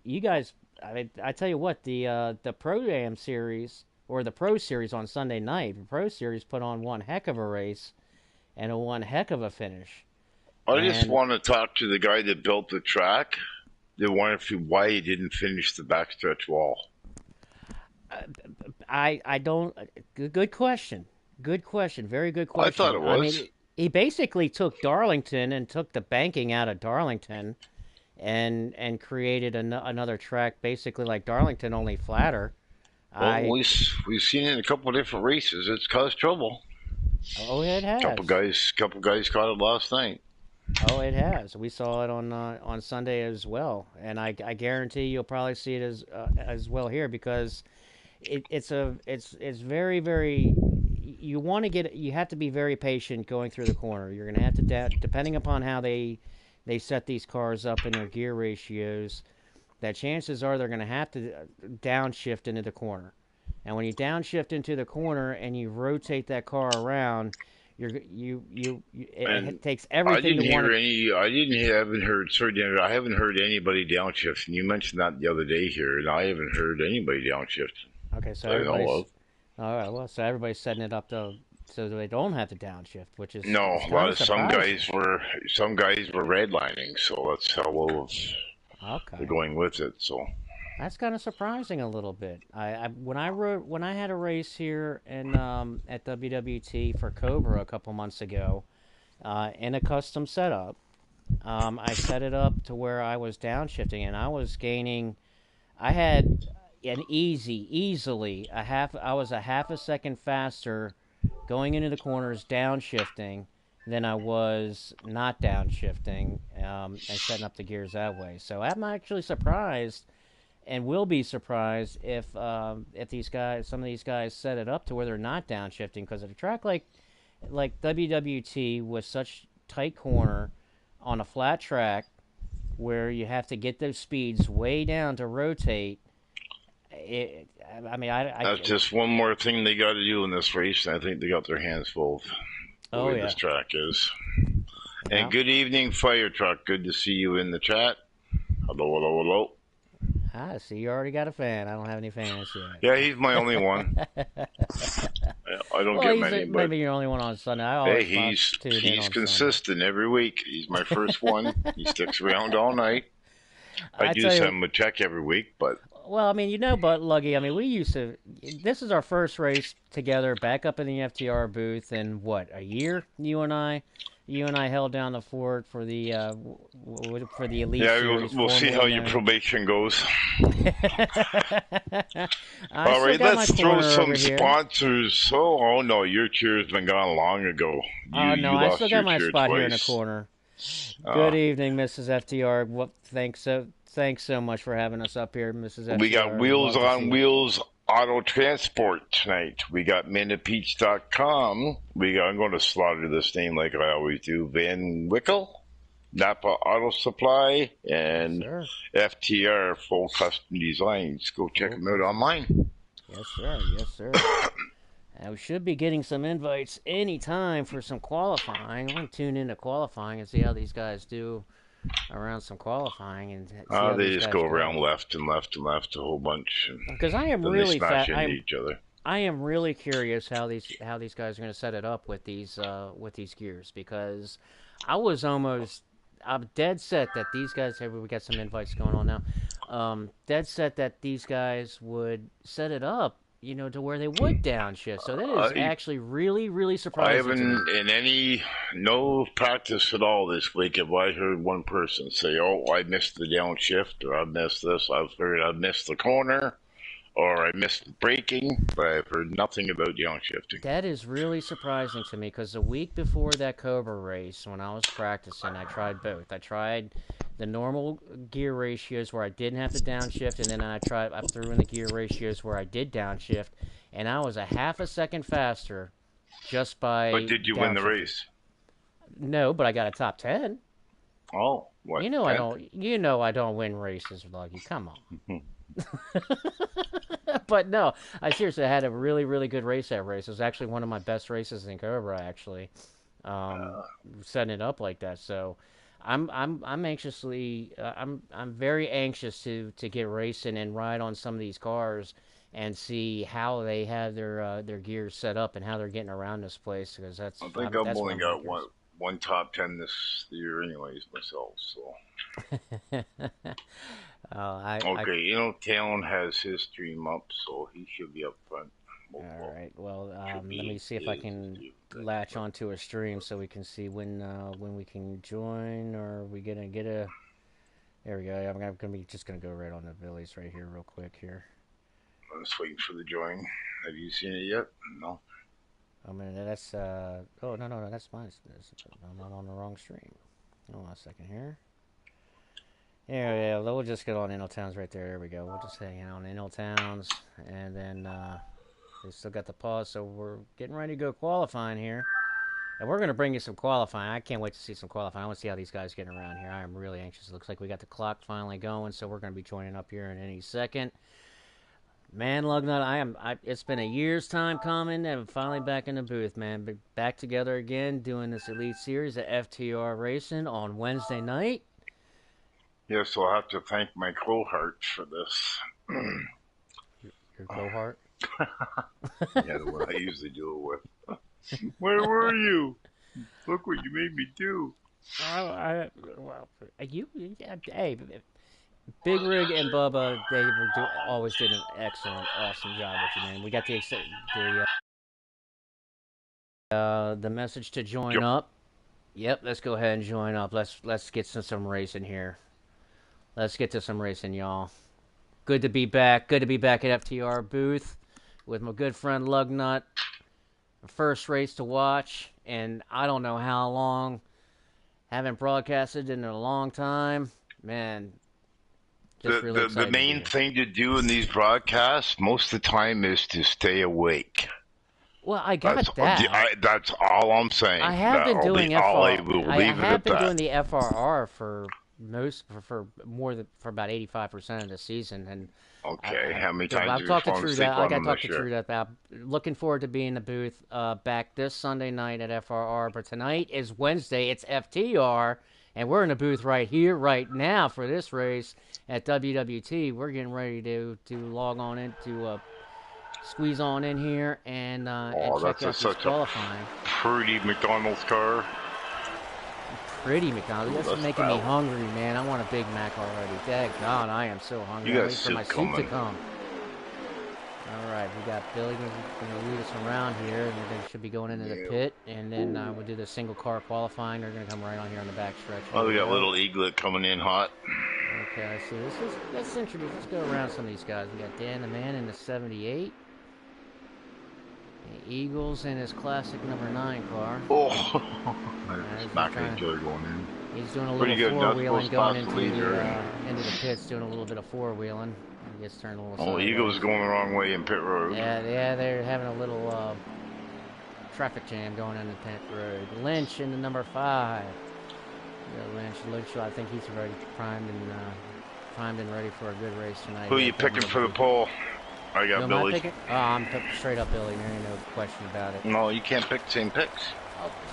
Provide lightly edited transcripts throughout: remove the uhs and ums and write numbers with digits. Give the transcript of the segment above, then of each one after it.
you guys, I mean, I tell you what, the Pro-Am series or the Pro Series on Sunday night, the Pro Series put on one heck of a race and a one heck of a finish. I just And want to talk to the guy that built the track. They wonder why he didn't finish the backstretch wall. I don't. Good question. Good question. Very good I thought question. it I mean, was. he basically took Darlington and took the banking out of Darlington, and created another track basically like Darlington, only flatter. Well, I we've seen it in a couple of different races. It's caused trouble. Oh, it has. Couple guys caught it last night. Oh, it has. We saw it on Sunday as well, and I guarantee you'll probably see it as well here because it's very very. You want to get you have to be very patient going through the corner. You're going to have to depending upon how they set these cars up in their gear ratios. That chances are they're going to have to downshift into the corner, and when you downshift into the corner and you rotate that car around, it takes everything to want to. I haven't heard. Sorry, Dan, I haven't heard anybody downshift. And you mentioned that the other day here, and I haven't heard anybody downshift. Okay, so I know of. all right. Well, so everybody's setting it up so they don't have to downshift, which is No, it's a kind lot of of surprising. some guys were redlining, so that's how well they're Okay, going with it. So that's kind of surprising a little bit. When I had a race here in at WWT for Cobra a couple months ago, in a custom setup, I set it up to where I was downshifting and I was gaining. I had an easily a half. I was a half a second faster going into the corners downshifting than I was not downshifting and setting up the gears that way. So I'm actually surprised and will be surprised if these guys, some of these guys, set it up to where they're not downshifting because at a track like WWT with such tight corner on a flat track where you have to get those speeds way down to rotate. It, I mean, that's just one more thing they got to do in this race, and I think they got their hands full. The oh way yeah, this track is. And yeah. good evening, Fire Truck. Good to see you in the chat. Hello, hello, hello. I see you already got a fan. I don't have any fans Yeah, he's my only one. yet. I don't Well, get many, but maybe you're the only one on Sunday. I hey, always tune in he's on Sunday. consistent every week. He's my first one. He sticks around all night. I I do tell you, send him a check every week, but well, I mean, but Luggy, I mean, we used to. This is our first race together, back up in the FTR booth in what, a year? You and I held down the fort for the Elite yeah, Series, we'll see how formerly your known. probation goes. I All still right, got my let's throw corner over some here. sponsors. Oh no, your chair's been gone long ago. Oh no, You I still lost got your my chair spot here in the twice. corner. Uh, Good evening, Mrs. FTR. Thanks so much for having us up here, Mrs. we got FTR. Wheels Love to see on you. Wheels Auto Transport tonight. We got Minipeach.com. I'm going to slaughter this name like I always do. Van Wickle, Napa Auto Supply, Yes, and sir. FTR Full Custom Designs. Go check Full them out custom. online. Yes, sir. Yes, sir. And we should be getting some invites anytime for some qualifying. I'm going to tune into qualifying and see how these guys do around some qualifying and see how They these just guys go around go. left and left and left a whole bunch, and Because I am then they really smash into each other. I am really curious how these guys are going to set it up with these gears because I'm dead set that these guys we got some invites going on now. Dead set that these guys would set it up, to where they would downshift. So that is I actually really really I surprising to me. haven't no practice at all this week have I heard one person say, "Oh, I missed the downshift," or "I missed this." I've heard I missed the corner, or "I missed braking," but I've heard nothing about downshifting. That is really surprising to me because the week before that Cobra race, when I was practicing, I tried both. I tried the normal gear ratios where I didn't have to downshift, and then I threw in the gear ratios where I did downshift, and I was a half a second faster just But by did you win the downshifting. race? No, but I got a top 10. Oh, what? I 10th? don't. I don't win races, Lucky. Come on. But no, I seriously had a really, really good race that race. It was actually one of my best races in Cobra, actually, um, setting it up like that. So I'm anxiously I'm very anxious to get racing and ride on some of these cars and see how they have their gears set up and how they're getting around this place, because I think I've that's what only I'm very got curious. one top 10 this year, anyways, myself. So I okay, Talon has his stream up, so he should be up front. All right. Well, Should let me be see if I is his can stream latch up. onto a stream so we can see when we can join. Or are we gonna get a? There we go. I'm gonna be just gonna go right on the Billies right here, real quick here. I'm just waiting for the join. Have you seen it yet? No. I mean, that's Oh, no, that's mine. I'm on the wrong stream. Hold on a second here. Yeah, we'll just get on Inno Towns right there. There we go. We'll just hang out on Inno Towns, and then they still got the pause, so we're getting ready to go qualifying here. And we're going to bring you some qualifying. I can't wait to see some qualifying. I want to see how these guys getting around here. I am really anxious. It looks like we got the clock finally going, so we're going to be joining up here in any second. Man, Lugnut, it's been a year's time coming, and I'm finally back in the booth, man. Back together again, doing this Elite Series at FTR Racing on Wednesday night. Yes, so I'll have to thank my cohort for this. Your cohort? Yeah, the one I usually do it with. Where were you? Look what you made me do. Hey, Big Rig and Bubba, they always did an excellent, awesome job with you, man. We got the message to join Yep. up. Yep, let's go ahead and join up. Let's get some racing here. Let's get to some racing, y'all. Good to be back. Good to be back at FTR booth with my good friend Lugnut. First race to watch, and I don't know how long. Haven't broadcasted in a long time, man. Just really The excited to be main here. thing to do in these broadcasts most of the time is to stay awake. Well, I got that. That's all I'm saying. I have been doing I FR. will I leave it have at been that. doing the FRR for about 85% of the season, and Okay, how many times have I've you talked to fallen True asleep that. I on got them to talk this to year? True that about looking forward to being in the booth back this Sunday night at FRR. But tonight is Wednesday. It's FTR, and we're in the booth right here, right now for this race at WWT. We're getting ready to log on in to squeeze on in here and check out this qualifying. Pretty McDonald's car. Pretty McDonald's. That's That's making me bad. hungry, man. I want a Big Mac already. Daggone, I am so hungry. You I'm got waiting for soup my soup to coming. come. All right, we got Billy going to lead us around here, and they should be going into the pit, and then we'll do the single car qualifying. They're going to come right on here on the back stretch. Oh, we got go. little Eaglet coming in hot. Okay, I see. Let's introduce. Let's go around some of these guys. We got Dan the Man in the 78. The Eagles in his classic number 9 car. Oh, He's Mac trying- and Joey going in. He's doing a Pretty little good. Not four-wheeling supposed to going pass into the leader. into the pits, doing a little bit of four-wheeling. He gets turned a little Oh, sideways. Eagles going the wrong way in pit road. Yeah, they're having a little traffic jam going on the pit road. Lynch in the number 5. Yeah, Lynch, I think he's already primed and ready for a good race tonight. Who are you picking for the pole? I got Billy. Am I picking? Oh, I'm straight up Billy. There ain't no question about it. No, you can't pick the same picks.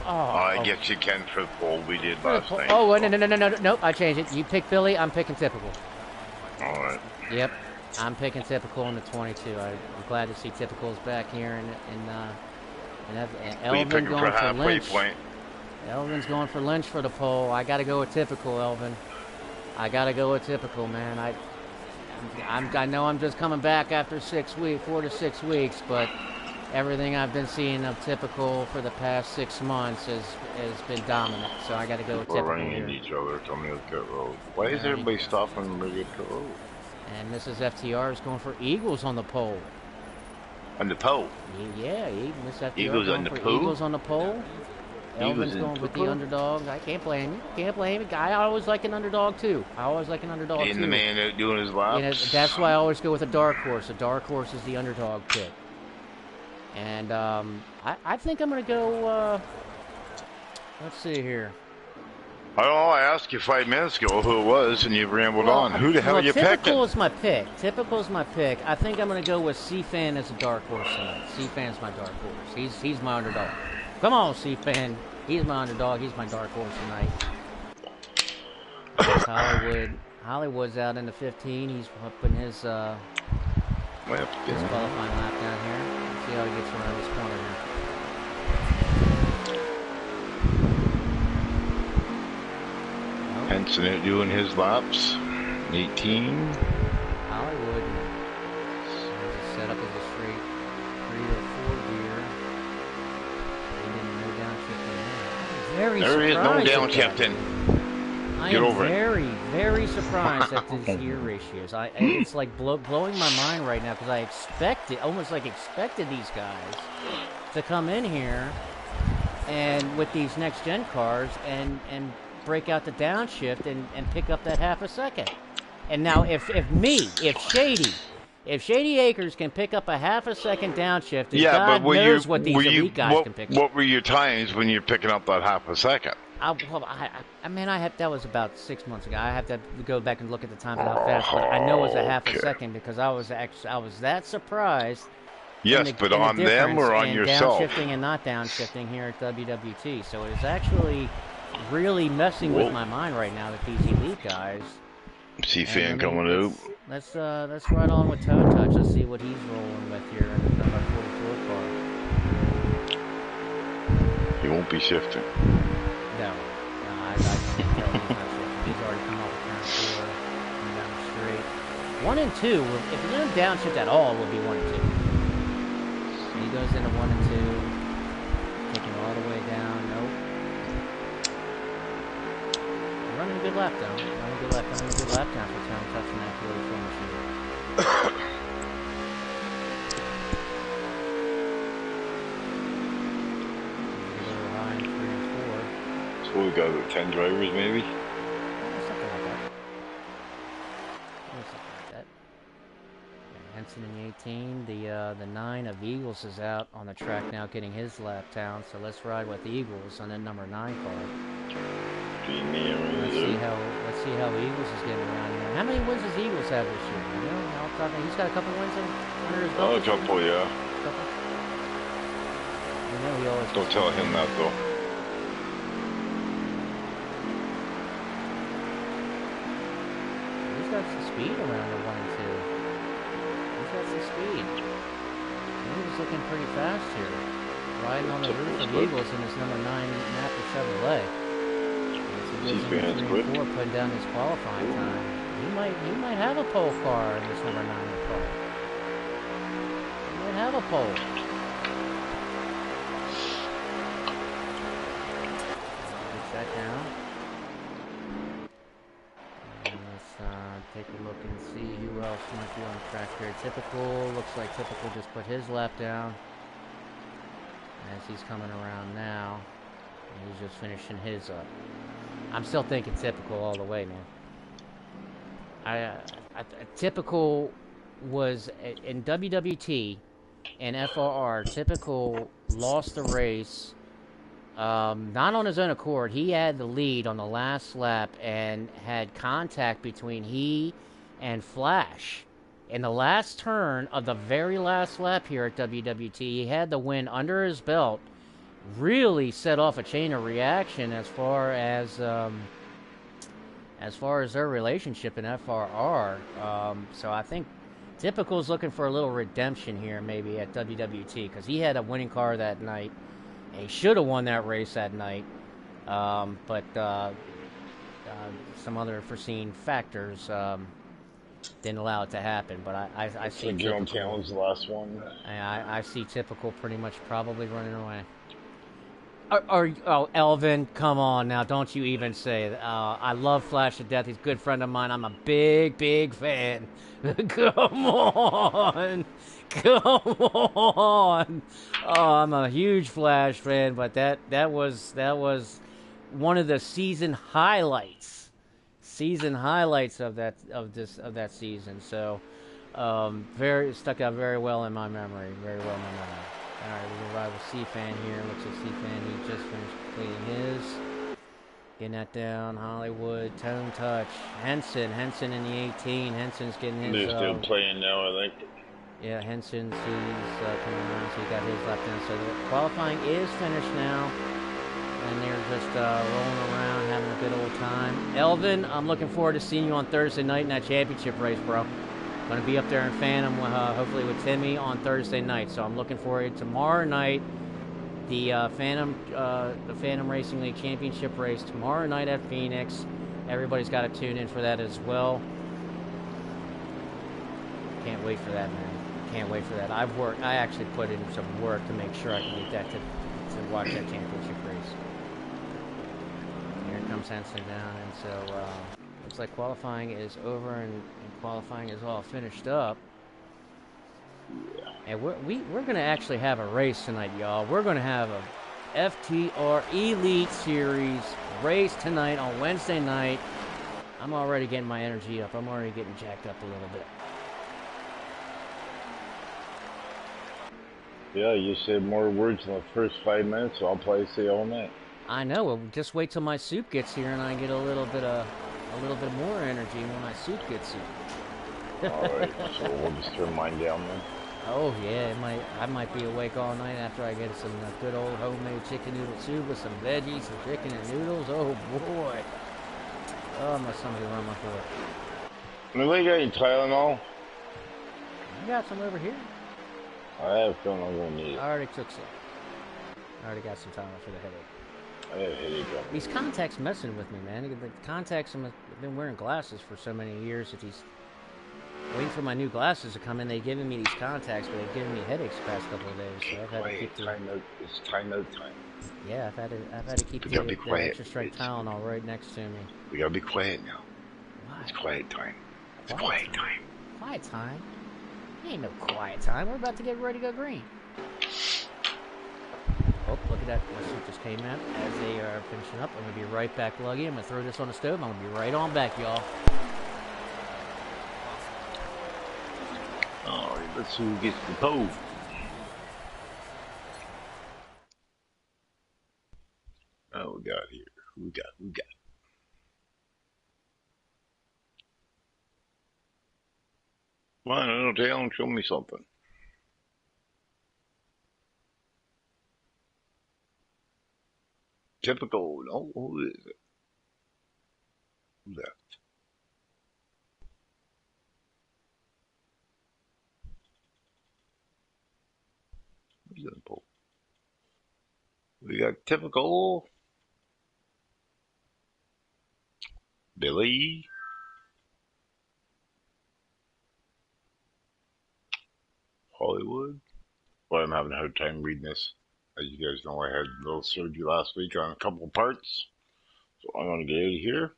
I guess you can for the pole we did last night. Oh, no, nope, I changed it. You pick Billy, I'm picking Typical. All right. Yep, I'm picking Typical in the 22. I'm glad to see Typical's back here, and Elvin going for Lynch. Point? Elvin's going for Lynch for the pole. I got to go with Typical, Elvin. I got to go with Typical, man. I know I'm just coming back after 4 to 6 weeks, but everything I've been seeing of Typical for the past 6 months has been dominant. So I got to go with Typical. We're running into each other. Tell me the pit road. Why is everybody stopping on the pit road? And Mrs. FTR is going for Eagles on the pole. On the pole? Yeah, Miss FTR Eagles on the pole? Eagles on the pole. Elvin's going with the underdog. I can't blame you. I always like an underdog too. And the man out doing his laps. That's why I always go with a dark horse. A dark horse is the underdog pick. And I think I'm going to go. Let's see here. I don't know. I asked you 5 minutes ago who it was, and you rambled on. Who the hell are you picking? Typical is my pick. I think I'm going to go with C-Fan as a dark horse tonight. C-Fan's my dark horse. He's my underdog. Come on, C-Fan. He's my underdog. He's my dark horse tonight. Hollywood's out in the 15. He's putting his qualifying lap down here. Let's see how he gets around this corner here. Henson doing his laps. 18. Hollywood has it set up as a straight 3 or 4 gear. No downshifting there. Very there is no downshifting. I am very, very surprised at these gear ratios. It's like blowing my mind right now because I expected these guys to come in here and with these next gen cars and break out the downshift and pick up that half a second. And now if Shady Acres can pick up a half a second downshift, God knows what these elite guys can pick up. What were your times when you're picking up that half a second? That was about 6 months ago. I have to go back and look at the time and how fast, but I know it was a half a second because I was that surprised. Yes, but on them or on yourself? Downshifting and not downshifting here at WWT. So it is actually really messing with my mind right now that these elite guys. C-Fan coming out. Let's ride on with Toe Touch. Let's see what he's rolling with here in the number 44 car. He won't be shifting. No, I can tell he's not shifting. He's already come off of turn 4 and down straight. 1 and 2, if he doesn't downshift at all, will be 1 and 2. So he goes into 1 and 2, taking all the way down. Nope. Running a good lap though. Running a good lap down for Tom touching that really full machine. So we got 10 drivers maybe? Something like that. Henson in the 18. The 9 of Eagles is out on the track now getting his lap down. So let's ride with the Eagles on that number 9 car. Let's see how Eagles is getting around here. How many wins does Eagles have this year? You know, he's got a couple wins under his belt. Oh, a couple, yeah. Couple? You know he always. Don't tell him that though. He's got some speed around the 1 and 2. He's got some speed. He was looking pretty fast here, riding on the roof of Eagles in his number 9 Napa Chevrolet. C-Fan's quick. Putting down his qualifying time. He might have a pole car in this number 9 car. He might have a pole. Get that down. And let's take a look and see who else might be on the track here. Typical, looks like Typical just put his lap down as he's coming around now. And he's just finishing his up. I'm still thinking Typical all the way, man. Typical was in WWT and FRR. Typical lost the race, not on his own accord. He had the lead on the last lap and had contact between he and Flash. In the last turn of the very last lap here at WWT, he had the win under his belt. Really set off a chain of reaction as far as their relationship in FRR. So I think Typical's looking for a little redemption here maybe at WWT because he had a winning car that night. And he should have won that race that night, but some other foreseen factors didn't allow it to happen. But I see Jerome Talon's the last one. I see Typical pretty much probably running away. Elvin, come on now. Don't you even say that. I love Flash to death. He's a good friend of mine. I'm a big, big fan. Come on. Come on. Oh, I'm a huge Flash fan, but that was one of the season highlights. Season highlights of that season. So very stuck out very well in my memory. Very well in my memory. Alright, we're going to ride with C-Fan here. Looks like C-Fan, he just finished completing his. Getting that down. Hollywood, Tone Touch. Henson in the 18. Henson's getting his... They're still playing now, I think. Yeah, Henson's coming around, so he got his lap down. So the qualifying is finished now. and they're just rolling around, having a good old time. Elvin, I'm looking forward to seeing you on Thursday night in that championship race, bro. Going to be up there in Phantom, hopefully with Timmy on Thursday night. So I'm looking forward to tomorrow night, the Phantom Racing League Championship race tomorrow night at Phoenix. Everybody's got to tune in for that as well. Can't wait for that, man. Can't wait for that. I actually put in some work to make sure I can get that to watch that championship race. Here comes Henson down, and so looks like qualifying is over and qualifying is all finished up. And we're gonna actually have a race tonight, y'all. We're gonna have a FTR Elite Series race tonight on Wednesday night. I'm already getting my energy up. I'm already getting jacked up a little bit. Yeah, you said more words in the first 5 minutes, so I'll probably say all night. I know. Well, just wait till my soup gets here and I get a little bit more energy when my soup gets here. Alright, so we'll just turn mine down then. Oh yeah, I might be awake all night after I get some good old homemade chicken noodle soup with some veggies, some chicken and noodles. Oh boy. Oh, my stomach is on my floor. Anybody got any Tylenol? I got some over here. I have a feeling I'm going to need it. I already took some. I already got some Tylenol for the headache. I have a headache. These contacts messing with me, man. The contacts, I've been wearing glasses for so many years that he's waiting for my new glasses to come in. They've given me these contacts, but they've given me headaches the past couple of days. So I've had to keep It's time out time. Yeah, I've had to keep the extra strength Tylenol right next to me. We gotta be quiet now. Why? It's quiet time. It's quiet time. Quiet time? Ain't no quiet time. We're about to get ready to go green. Oh, look at that. My soup just came out as they are finishing up. I'm going to be right back, Luggy. I'm going to throw this on the stove. I'm going to be right on back, y'all. All right, let's see who gets the pole. Oh, we got here. Who we got? Come on, little tail, show me something. Typical. No, who is it? Who's that? Who's that pole? We got typical. Billy. Hollywood. Well, I'm having a hard time reading this. As you guys know, I had a little surgery last week on a couple of parts. So I'm going to get out of here.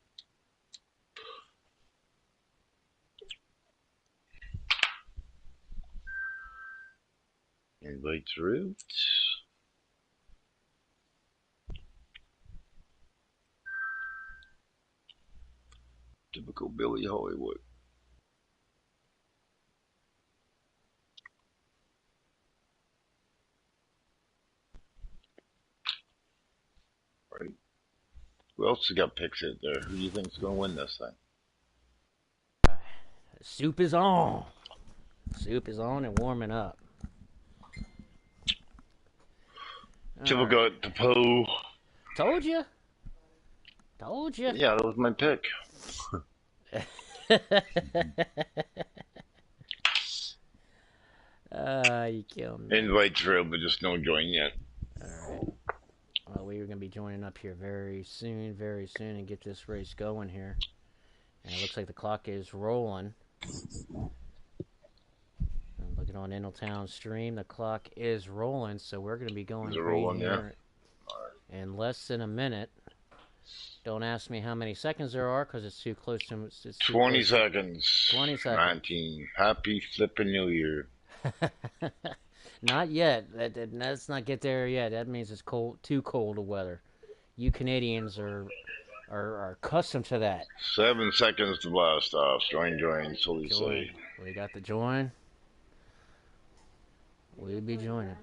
Invite through. Typical Billy Hollywood. Right. Who else has got picks out there? Who do you think's going to win this thing? Soup is on. Soup is on and warming up. Typical got the Poe. Told you. Yeah, that was my pick. You killed me. Invite through, but just no join yet. Alright. Well, we are going to be joining up here very soon, and get this race going here. And it looks like the clock is rolling. I'm looking on Intletown stream. The clock is rolling, so we're going to be going green here in less than a minute. Don't ask me how many seconds there are, because it's too close to... 20 seconds. 20 seconds. 19. Happy flipping New Year. Not yet. Let's not get there yet. That means it's cold, too cold of weather. You Canadians are accustomed to that. 7 seconds to blast off. Join, so we say. We got the join. We'll be joining.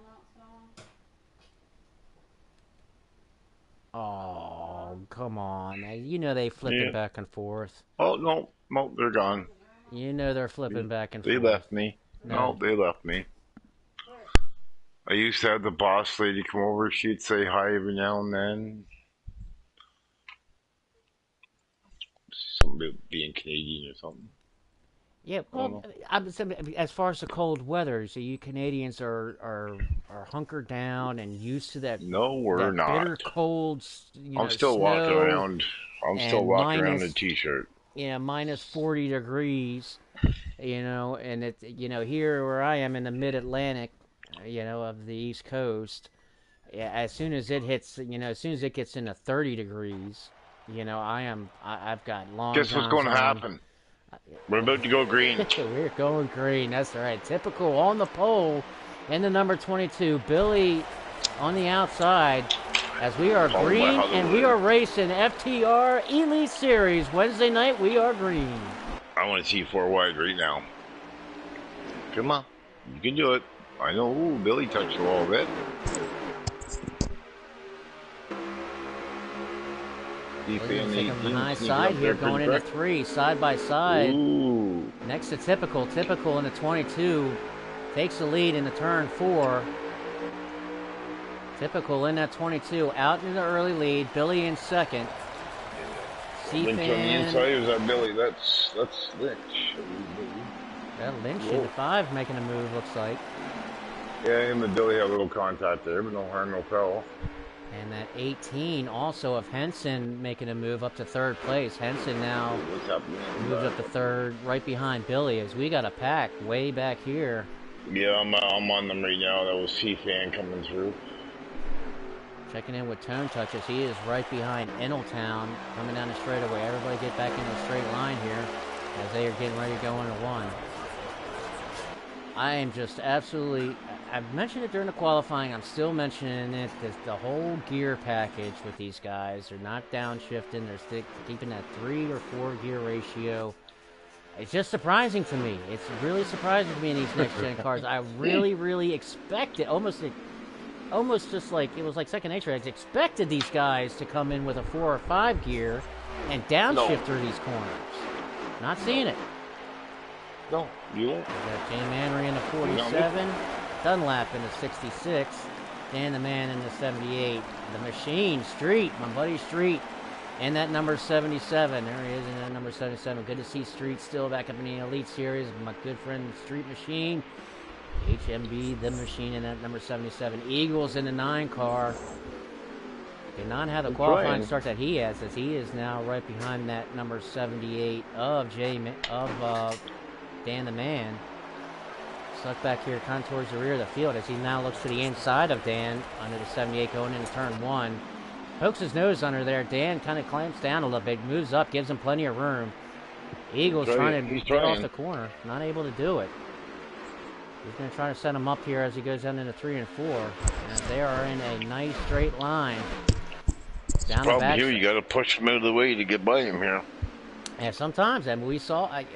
Oh, come on. You know they flipping back and forth. Oh, no, they're gone. You know they're flipping back and forth. They left me. No, they left me. I used to have the boss lady come over. She'd say hi every now and then. Something about being Canadian or something. Yeah, I don't well, know. as far as the cold weather, so you Canadians are hunkered down and used to No, we're that not. bitter cold, I'm still walking snow around. I'm still and walking around in a t-shirt. minus 40 degrees, and here where I am in the mid-Atlantic, of the East Coast, yeah, as soon as it hits, as soon as it gets into 30 degrees, I've got long Guess what's johns going to on. happen? We're about to go green. We're going green. That's right. Typical on the pole in the number 22. Billy on the outside as we are Followed by green and we Hollywood. are racing FTR Elite Series. Wednesday night, we are green. I want to see 4 wide right now. Come on. You can do it. I know. Ooh, Billy touched the wall a bit. We're going to take him the high side here, going into 3, side by side. Ooh. Next to Typical. Typical in the 22 takes the lead in the turn 4. Typical in that 22, out in the early lead. Billy in second. Lynch on the inside, is that Billy? That's Lynch. That Lynch in the 5 making a move, looks like. Yeah, him and Billy have a little contact there, but no harm, no foul. And that 18 also of Henson making a move up to 3rd place. Henson now moves up to 3rd, right behind Billy, as we got a pack way back here. Yeah, I'm on them right now. That was C-Fan coming through. Checking in with Tone Touches. He is right behind Eneltown, coming down the straightaway. Everybody get back in a straight line here as they are getting ready to go into 1. I am just absolutely... I've mentioned it during the qualifying. I'm still mentioning it. The whole gear package with these guys. They're not downshifting. They're keeping that 3 or 4 gear ratio. It's just surprising to me. It's really surprising to me in these next-gen cars. I really, really expected, almost just like, it was like second nature. I expected these guys to come in with a 4 or 5 gear and downshift through these corners. Not seeing it. No, you won't. We got Jay Manry in the 47. Dunlap in the 66, Dan the Man in the 78. The Machine, Street, my buddy Street, and that number 77. There he is in that number 77. Good to see Street still back up in the Elite Series. My good friend Street Machine, HMB, the Machine in that number 77. Eagles in the 9 car. Did not have the qualifying start that he has, as he is now right behind that number 78 of Dan the Man. Stuck back here kind of towards the rear of the field as he now looks to the inside of Dan under the 78 going into turn 1. Pokes his nose under there. Dan kind of clamps down a little bit, moves up, gives him plenty of room. Eagles trying to get off the corner, not able to do it. He's going to try to set him up here as he goes down into 3 and 4. And they are in a nice straight line. Down the back. Here, you got to push him out of the way to get by him here. Yeah, sometimes. I mean,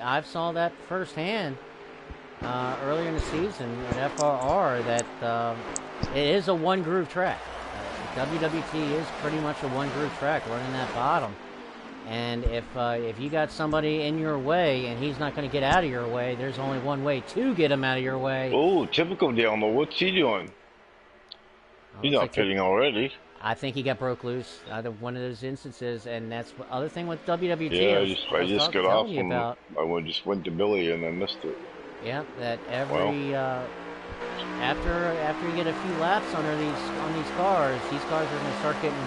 I saw that firsthand. Earlier in the season at FRR that it is a one-groove track. WWT is pretty much a one-groove track running that bottom. And if you got somebody in your way and he's not going to get out of your way, there's only one way to get him out of your way. Oh, Typical down low. What's he doing? He's not pitting already. I think he got broke loose out of one of those instances, and that's the other thing with WWT. Yeah, I just got off him. I just went to Billy and I missed it. Yeah, that every after you get a few laps on these cars are going to start getting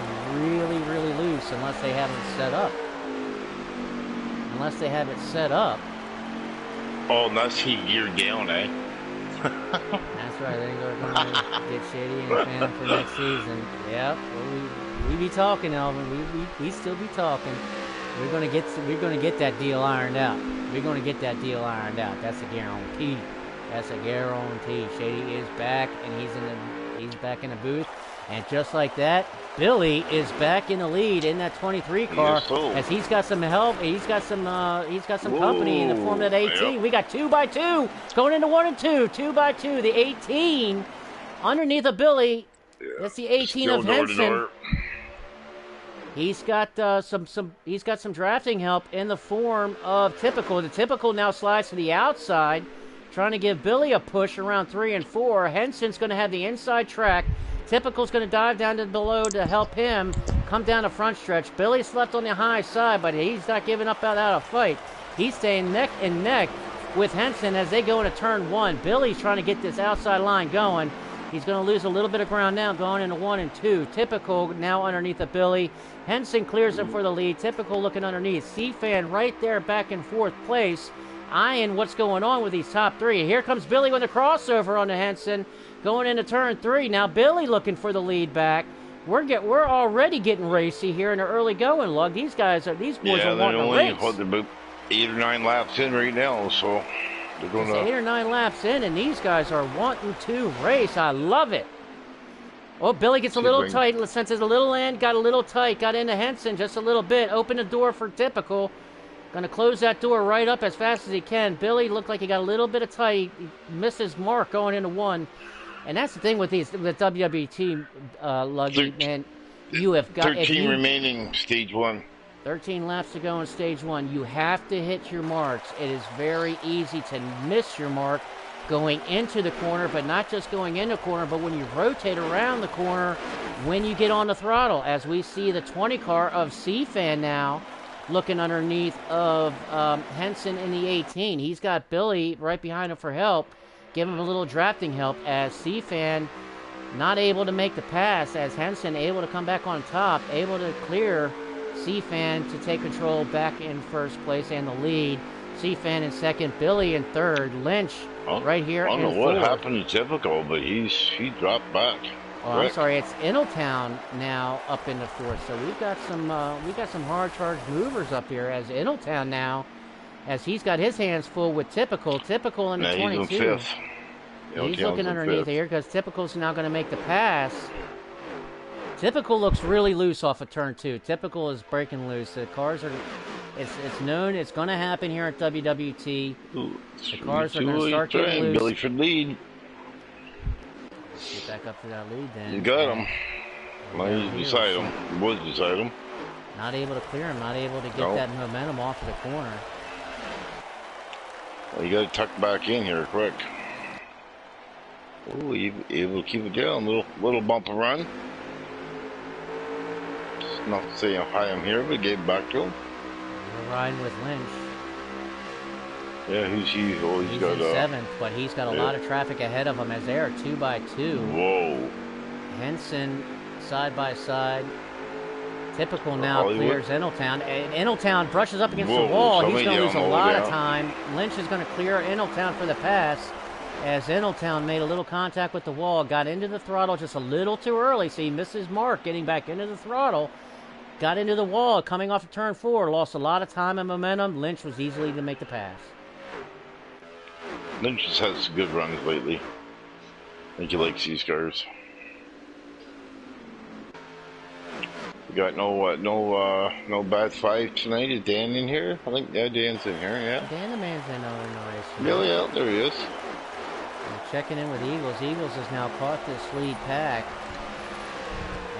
really, really loose unless they have it set up. Oh, unless he geared down, eh? That's right. They're going to get shady and fan for next season. Yep. Well, we be talking, Elvin. We still be talking. We're going to get that deal ironed out. That's a guarantee. Shady is back, and he's back in the booth, and just like that, Billy is back in the lead in that 23 car as he's got some help. He's got some company in the form of that 18. Yep. We got 2x2 going into 1 and 2. 2x2. The 18 underneath of Billy. Yeah. That's the 18 still of Henson. He's got some drafting help in the form of Typical. The Typical now slides to the outside trying to give Billy a push around 3 and 4. Henson's going to have the inside track. Typical's going to dive down to below to help him come down the front stretch. Billy's left on the high side, but he's not giving up without a fight. He's staying neck and neck with Henson as they go into turn 1. Billy's trying to get this outside line going. He's going to lose a little bit of ground now going into 1 and 2. Typical now underneath of Billy. Henson clears him for the lead. Typical looking underneath. C-Fan right there back in 4th place, eyeing what's going on with these top 3. Here comes Billy with a crossover on the Henson going into turn 3. Now Billy looking for the lead back. We're already getting racy here in the early going, Lug. These boys are wanting to race. They're about 8 or 9 laps in right now, so they're going to 8 or 9 laps in, and these guys are wanting to race. I love it. Oh, Billy gets a little tight, senses a little end, got a little tight, got into Henson just a little bit, opened the door for Typical. Going to close that door right up as fast as he can. Billy looked like he got a little bit of tight. He missed his mark going into 1. And that's the thing with WWT, Luggy, man. You have got 13 remaining stage 1. 13 laps to go in stage 1. You have to hit your marks. It is very easy to miss your mark going into the corner, but not just going into the corner, but when you rotate around the corner, when you get on the throttle, as we see the 20 car of C-Fan now looking underneath of Henson in the 18. He's got Billy right behind him for help. Give him a little drafting help as C-Fan not able to make the pass, as Henson able to come back on top, able to clear C-Fan to take control back in 1st place and the lead. C-Fan in 2nd, Billy in 3rd, Lynch right here in 4th. I don't know what happened to Typical, but he dropped back. Oh, I'm sorry, it's Innotown now up in the 4th. So we've got some hard charge movers up here as Innotown now, as he's got his hands full with Typical in the 22. He's in 5th. He's looking underneath here because Typical's now going to make the pass. Typical looks really loose off of turn 2. Typical is breaking loose. The cars are, it's known, it's going to happen here at WWT. The cars are going to start getting loose. Billy for lead. Get back up to that lead then. You got him. He's beside him. He was beside him. Not able to clear him. Not able to get that momentum off of the corner. Well, you got to tuck back in here quick. Oh, you able to keep it down. Little bump and run. Just not to say how high I'm here, but gave back to him. We're riding with Lynch. Yeah, who's he? Oh, he's got in 7th, but he's got a lot of traffic ahead of him as they are 2 by 2. Whoa. Henson side by side. Typical now clears Innotown. And Innotown brushes up against the wall. He's going to lose a lot of time. Lynch is going to clear Innotown for the pass, as Innotown made a little contact with the wall, got into the throttle just a little too early, so he missed his mark getting back into the throttle. Got into the wall, coming off of turn 4, lost a lot of time and momentum. Lynch was easily to make the pass. Lynch has had some good runs lately. I think he likes these cars. We got no bad 5 tonight. Is Dan in here? I think Dan's in here. Yeah. Dan the man's in Illinois. Really? Yeah, there he is. And checking in with Eagles. Eagles has now caught this lead pack.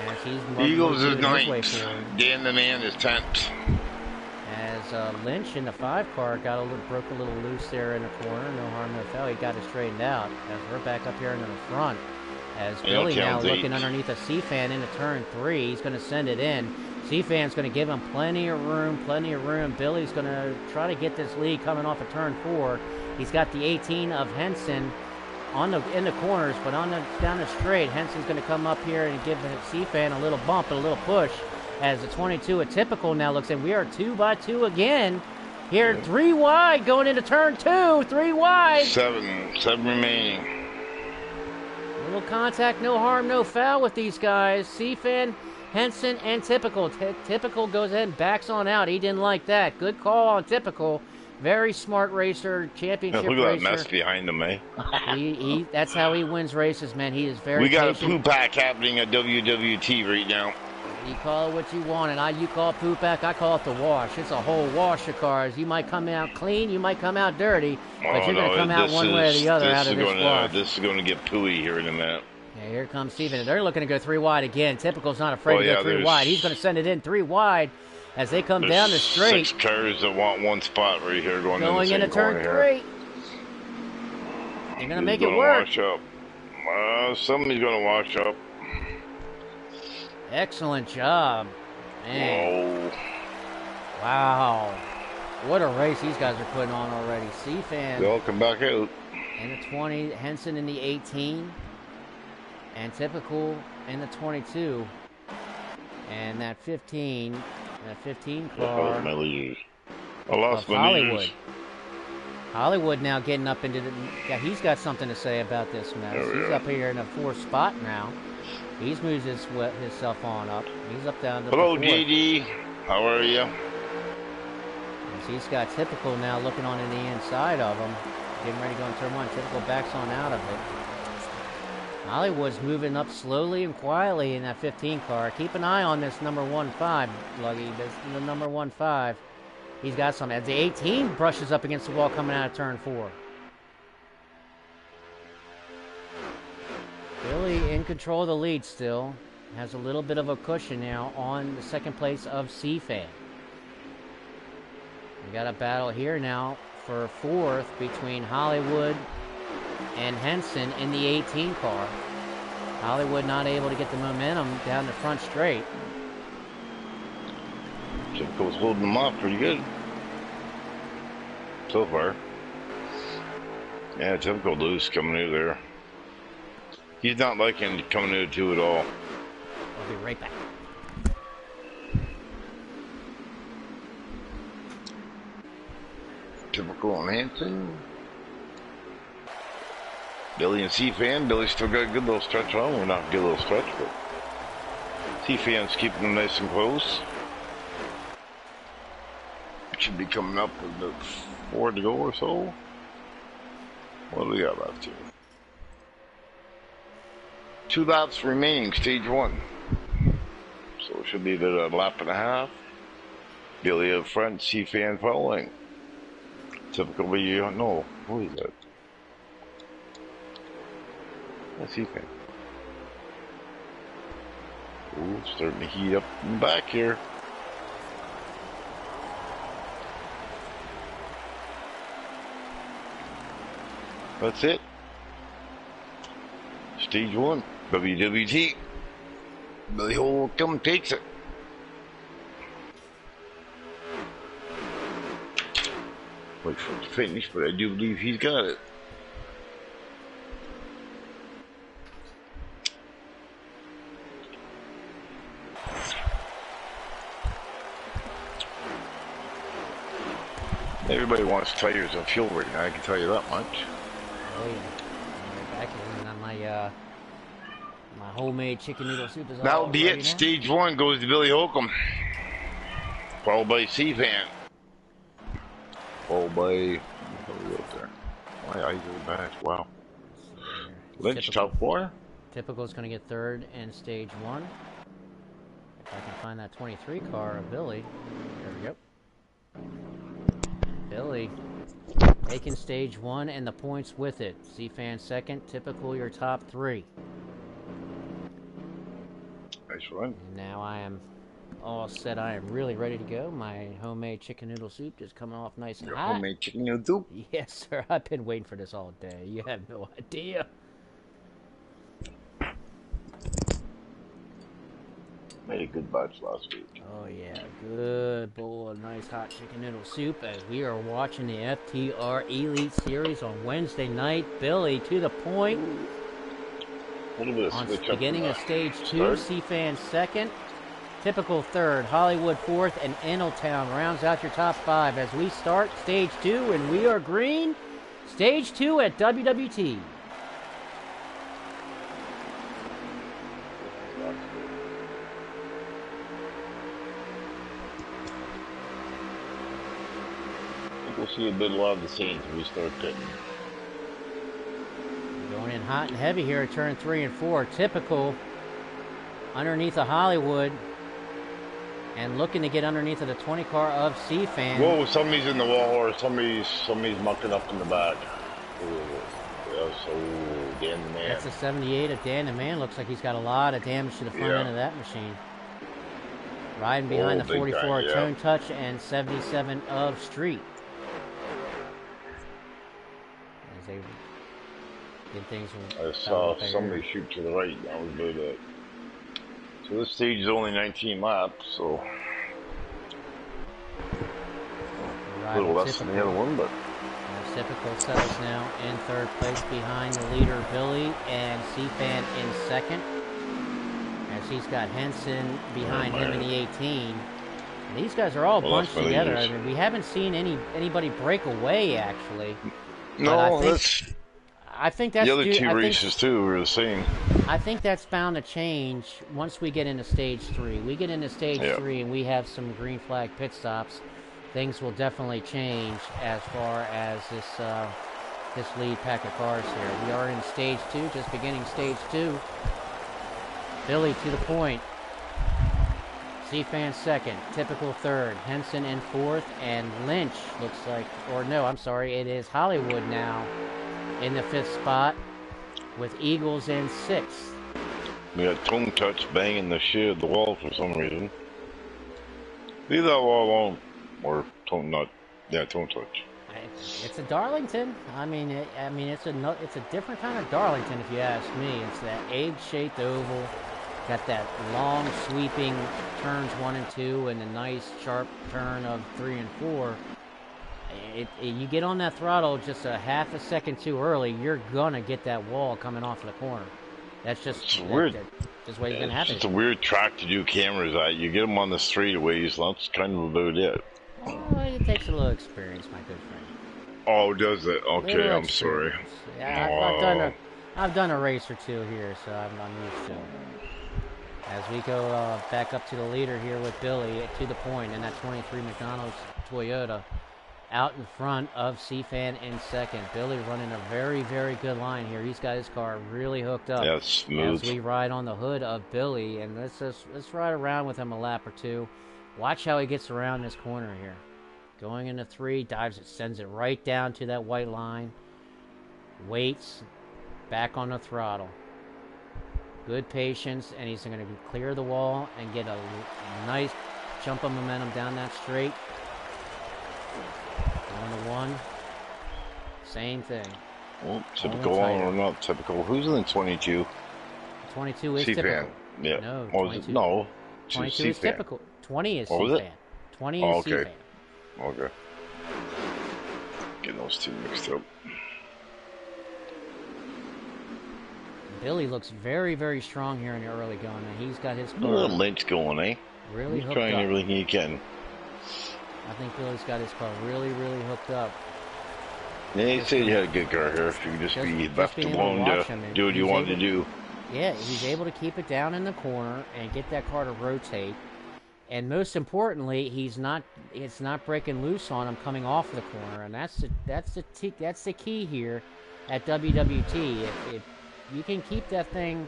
As he's Eagles is 9th. Dan the man is 10th. As Lynch in the 5 car broke a little loose there in the corner. No harm, no foul. He got it straightened out. As we're back up here into the front. As Billy now looking underneath a C-Fan into turn 3. He's going to send it in. C-Fan's going to give him plenty of room. Billy's going to try to get this lead coming off of turn 4. He's got the 18 of Henson in the corners, but down the straight, Henson's going to come up here and give the C-Fan a little bump and a little push. As the 22 of Typical now looks in. We are 2 by 2 again. Here, 3 wide going into turn 2. 3 wide. 7 remaining. Little contact, no harm, no foul with these guys. C-Fan, Henson, and Typical. Typical goes ahead and backs on out. He didn't like that. Good call on Typical. Very smart racer, championship racer. Look at that mess behind him, eh? That's how he wins races, man. He is very We got patient. a poo pack happening at WWT right now. You call it what you want, and you call it poop back, I call it the wash. It's a whole wash of cars. You might come out clean, you might come out dirty, but you're going to come out one way or the other out of this wash. This is going to get pooey here in a minute. Yeah, here comes Steven. They're looking to go 3 wide again. Typical's not afraid to go 3 wide. He's going to send it in 3 wide as they come down the straight. 6 cars that want one spot right here going into turn 3. They're going to He's make it gonna work. wash up. Somebody's gonna wash up. Excellent job. Man. Oh. Wow. What a race these guys are putting on already. C-Fan They'll come back out. in the 20, Henson in the 18, and Typical in the 22. And that 15 car My leaders. I lost of my Hollywood. leaders. Hollywood now getting up into the... Yeah, he's got something to say about this mess. He's up here in the 4th spot now. He's moved himself on up. He's up down to Hello, the 4th. JD. How are you? As he's got Typical now looking on in the inside of him. Getting ready to go in turn 1. Typical backs on out of it. Hollywood's moving up slowly and quietly in that 15 car. Keep an eye on this number 1-5, Luggy. This the number 1-5. He's got some. As the 18 brushes up against the wall coming out of turn 4. Billy in control of the lead still. Has a little bit of a cushion now on the second place of C-Fan. We got a battle here now for 4th between Hollywood and Henson in the 18 car. Hollywood not able to get the momentum down the front straight. Typical's holding them off pretty good. So far. Yeah, Typical loose coming out there. He's not liking coming out too at all. I'll be right back. Typical on Hanson. Billy and C-Fan. Billy's still got a good little stretch on. We're not a good little stretch, but C-Fan's keeping them nice and close. Should be coming up with about 4 to go or so. What do we got left here? 2 laps remaining, stage 1. So it should be about a lap and a half. Billy up front, C-Fan following. Typical, no, who is that? That's C-Fan. Ooh, starting to heat up in the back here. That's it. Stage 1, WWT. Billy Holcomb takes it. Wait for it to finish, but I do believe he's got it. Everybody wants tires and fuel right now, I can tell you that much. Oh yeah. Back in on my my homemade chicken noodle soup is all That'll be ready it. now. Stage 1 goes to Billy Holcomb. Followed by C-Fan. Followed by... What are we up there? My eyes are back. Wow. Lynch, Typical. top 4. Typical is going to get 3rd in stage 1. If I can find that 23 car of Billy. There we go. Billy taking stage 1 and the points with it. C-Fan 2nd. Typical your top 3. Nice run. And now I am all set. I am really ready to go. My homemade chicken noodle soup just coming off nice and Your hot. homemade chicken noodle soup. Yes, sir. I've been waiting for this all day. You have no idea. Made a good batch last week. Oh, yeah. Good bowl of nice hot chicken noodle soup as we are watching the FTR Elite Series on Wednesday night. Billy to the point. A little bit of On switch up beginning from of stage 2, start. C-Fan 2nd. Typical 3rd, Hollywood 4th, and Eneltown rounds out your top 5 as we start stage 2 and we are green. Stage 2 at WWT. I think we'll see a bit of the scenes when we start getting. Going in hot and heavy here at turn 3 and 4. Typical underneath of Hollywood and looking to get underneath of the 20 car of C-Fan. Whoa, somebody's in the wall or somebody's mucking up in the back. Oh, so Dan the Man. That's a 78 of Dan the Man. Looks like he's got a lot of damage to the front end of that machine. Riding behind the big 44 time, yeah. Tone Touch and 77 of Street. As they Get things I about saw a somebody shoot to the right. That was about it. So this stage is only 19 laps, so a little less than the other one, but Typical settles now in third place behind the leader Billy and C-Fan in second, as he's got Henson behind him in the 18. And these guys are all bunched together. I mean, we haven't seen anybody break away actually. But no, I think that's the other two races too are the same. I think that's bound to change once we get into stage 3. We get into stage 3 and we have some green flag pit stops. Things will definitely change as far as this lead pack of cars here. We are in stage 2, just beginning stage 2. Billy to the point. C-Fan second, Typical third, Henson in fourth, and Lynch looks like, or no, I'm sorry, it is Hollywood now in the 5th spot with Eagles in 6th. We got Tone Touch banging the wall for some reason. Leave that wall alone. Or Tone Touch. It's a Darlington. I mean, it's a different kind of Darlington if you ask me. It's that egg-shaped oval, got that long sweeping turns 1 and 2, and a nice sharp turn of 3 and 4. You get on that throttle just a half a second too early, you're gonna get that wall coming off of the corner. That's just weird. Just what's gonna happen. It's a weird track to do cameras at. You get them on the straightaways. That's kind of about it. Well, it takes a little experience, my good friend. Oh, does it? Okay, I'm sorry. Yeah, I've done a race or two here, so I'm used to it. As we go back up to the leader here with Billy to the point in that 23 McDonald's Toyota, out in front of C-Fan in second. Billy running a very, very good line here. He's got his car really hooked up. Yeah, smooth. As we ride on the hood of Billy, and let's ride around with him a lap or two. Watch how he gets around this corner here. Going into 3, dives it, sends it right down to that white line. Waits, back on the throttle. Good patience, and he's going to clear the wall and get a nice jump of momentum down that straight. Going to 1. Same thing. Well, typical or not typical. Who's in the 22? 22 is C-Fan. typical. Yeah. No, 22. No. 22 is typical. 20 is what was C-Fan. It? 20 is okay. C-Fan. Okay. Getting those two mixed up. Billy looks very, very strong here in the early going. And he's got his car. Lynch going, eh? Really hooked trying up. Everything he can. I think Billy's got his car really, really hooked up. Yeah, he said you had a good car here. If you could just be left alone to do what you wanted to do. Yeah, he's able to keep it down in the corner and get that car to rotate. And most importantly, it's not breaking loose on him coming off the corner, and that's the key here at WWT. If you can keep that thing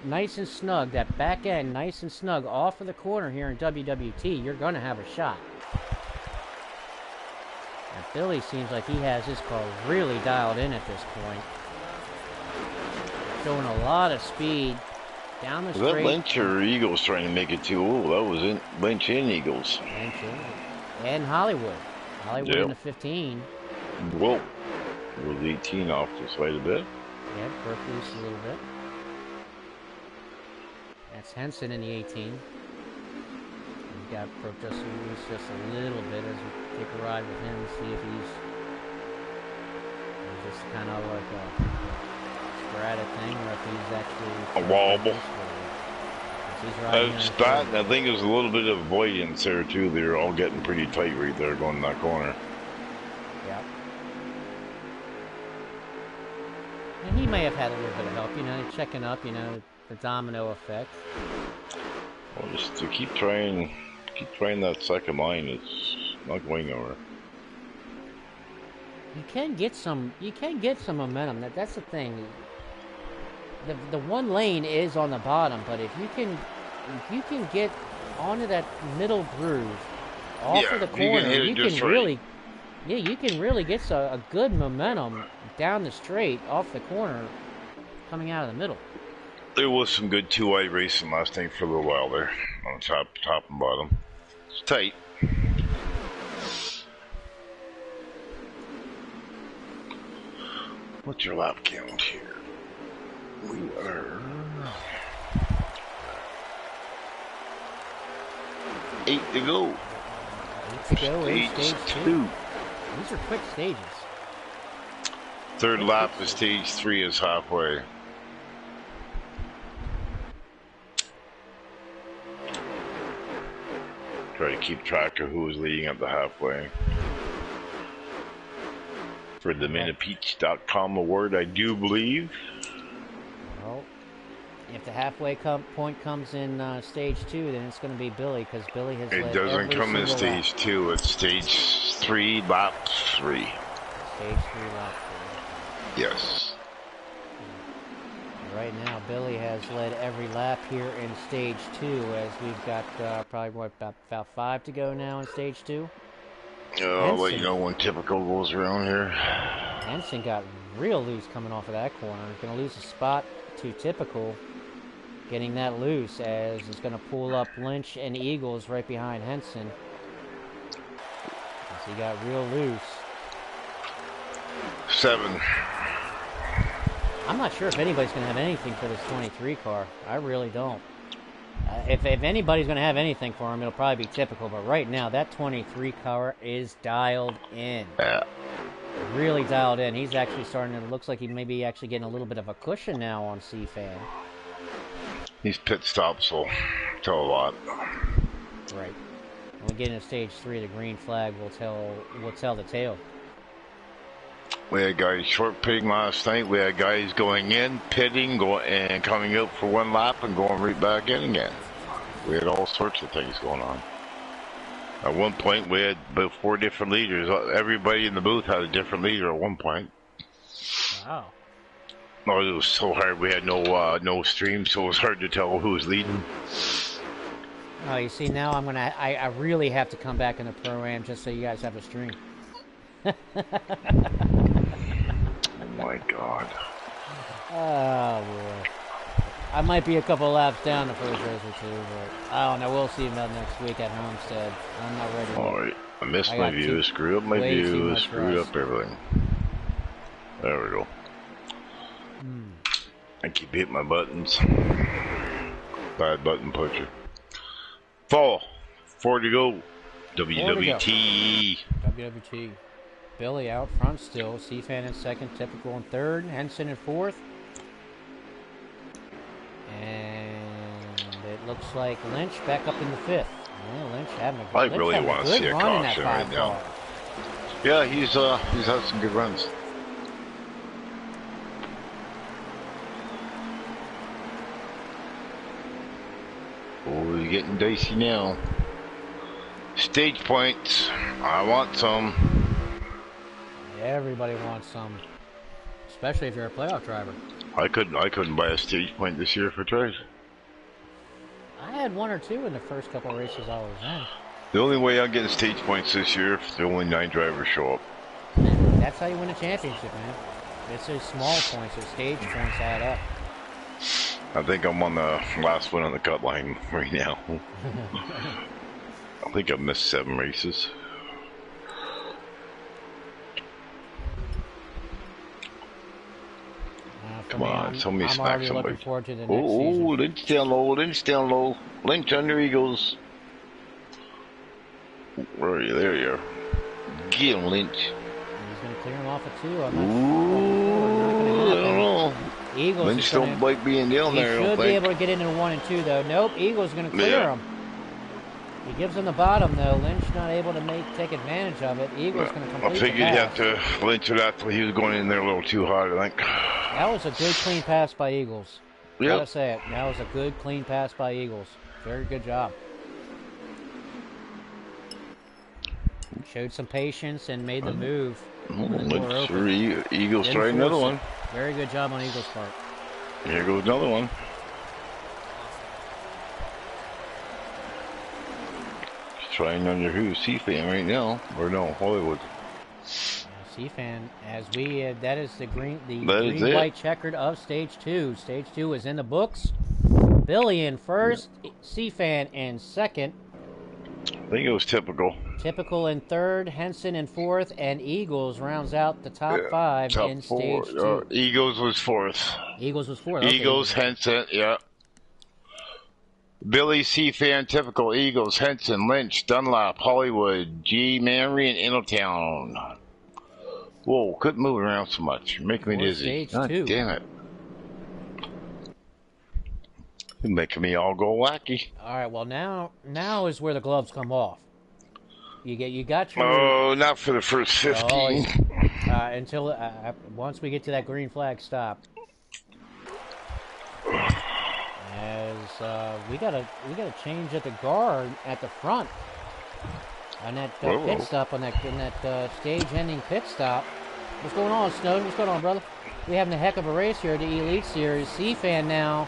nice and snug, that back end nice and snug off of the corner here in WWT, you're going to have a shot. And Billy seems like he has his car really dialed in at this point. Showing a lot of speed down the straight. Was that Lynch or Eagles trying to make it too? Oh, that was Lynch and Eagles. And Hollywood. Hollywood in the 15. Whoa. It was 18 off the side a bit. Yeah, broke loose a little bit. That's Henson in the 18. He got broke just loose just a little bit as we take a ride with him and see if he's just kind of like a sporadic thing or if he's actually a wobble. I think there's a little bit of avoidance there too. They're all getting pretty tight right there going in that corner. Yeah. And he may have had a little bit of help, checking up, the domino effect. Well, just to keep trying that second line. It's not going nowhere. You can get some momentum. That's the thing. The one lane is on the bottom, but if you can get onto that middle groove off of the corner, you can really get a good momentum down the straight off the corner coming out of the middle. There was some good two-wide racing last night for a little while there on top and bottom. It's tight. What's your lap count here? We are 8 to go. 8 to go in stage 2. These are quick stages. Third lap of stage 3 is halfway. Try to keep track of who is leading at the halfway. For the Minipeach.com award, I do believe. Well, if the halfway point comes in stage 2, then it's going to be Billy, because Billy has led It doesn't come in stage lap. 2, it's stage 3, lap 3. Stage 3, lap 3. Yes. Right now, Billy has led every lap here in stage 2, as we've got probably about 5 to go now in stage 2. I'll let you know when typical goes around here. Henson got real loose coming off of that corner. Going to lose a spot to typical, getting that loose, as it's going to pull up Lynch and Eagles right behind Henson. As he got real loose. 7. I'm not sure if anybody's going to have anything for this 23 car. I really don't. If anybody's going to have anything for him, it'll probably be typical. But right now, that 23 car is dialed in. Yeah. Really dialed in. He's actually starting to, looks like he may be actually getting a little bit of a cushion now on C-Fan. These pit stops will tell a lot. Right. When we get into stage 3, the green flag will tell the tale. We had guys short pitting last night. We had guys going in, pitting, and coming out for one lap and going right back in again. We had all sorts of things going on. At one point, we had about 4 different leaders. Everybody in the booth had a different leader at one point. Wow. Oh, it was so hard. We had no stream, so it was hard to tell who was leading. Oh, you see, now I really have to come back in the Pro-Am just so you guys have a stream. Oh my God. Oh boy. I might be a couple laps down the first race or 2, but I don't know. We'll see about next week at Homestead. I'm not ready. Alright. I missed my view, screwed up my view, screwed up everything. There we go. I keep hitting my buttons. Bad button pusher. Fall. 4 to go. WWT. WWT. Billy out front still. C-Fan in second. Typical in third. Henson in fourth. And it looks like Lynch back up in the fifth. Yeah, Lynch having a good, I really want to see a caution right now. Yeah, he's had some good runs. Oh, we're getting dicey now. Stage points. I want some. Everybody wants some, especially if you're a playoff driver. I couldn't buy a stage point this year for tries. I had 1 or 2 in the first couple of races I was in. The only way I'm getting stage points this year if the only 9 drivers show up. That's how you win a championship, man. It's those small points, those stage points add up. I think I'm on the last one on the cut line right now. I think I've missed 7 races. Come on, somebody smack somebody. Oh, Lynch down low, Lynch down low. Lynch under Eagles. Where are you? There you are. Get him, Lynch. He's going to clear him off at 2. I'm Ooh, I don't know. Eagles Lynch don't like being down there, I don't think. He should be able to get into 1 and 2, though. Nope, Eagles going to clear him. He gives him the bottom, though. Lynch not able to take advantage of it. Eagles going to complete the pass. I figured he'd have to Lynch it after he was going in there a little too hard, I think. That was a good, clean pass by Eagles. Yep. Gotta say it. That was a good, clean pass by Eagles. Very good job. Showed some patience and made the move. Eagles try another one. Very good job on Eagles' part. Here goes another one. Trying under who? C-Fan right now. Or no, Hollywood. C-Fan, as that is the green-white checkered of Stage 2. Stage 2 is in the books. Billy in first, C-Fan in second. I think it was typical. Typical in third, Henson in fourth, and Eagles rounds out the top Yeah. five Top in four. stage two. Eagles was fourth. Eagles was fourth. Okay, Eagles, Henson, yeah. Billy C. Fan, typical Eagles, Henson, Lynch, Dunlap, Hollywood, G. Manry, and Innotown. Whoa, couldn't move around so much. You're making me for dizzy. stage God two. damn it. You're making me all go wacky. All right, well now is where the gloves come off. You got your Oh, not for the first 15. until once we get to that green flag stop. As we gotta change at the guard at the front on that pit stop in that stage-ending pit stop. What's going on, Snowden? What's going on, brother? We having a heck of a race here at the Elite Series. C-Fan now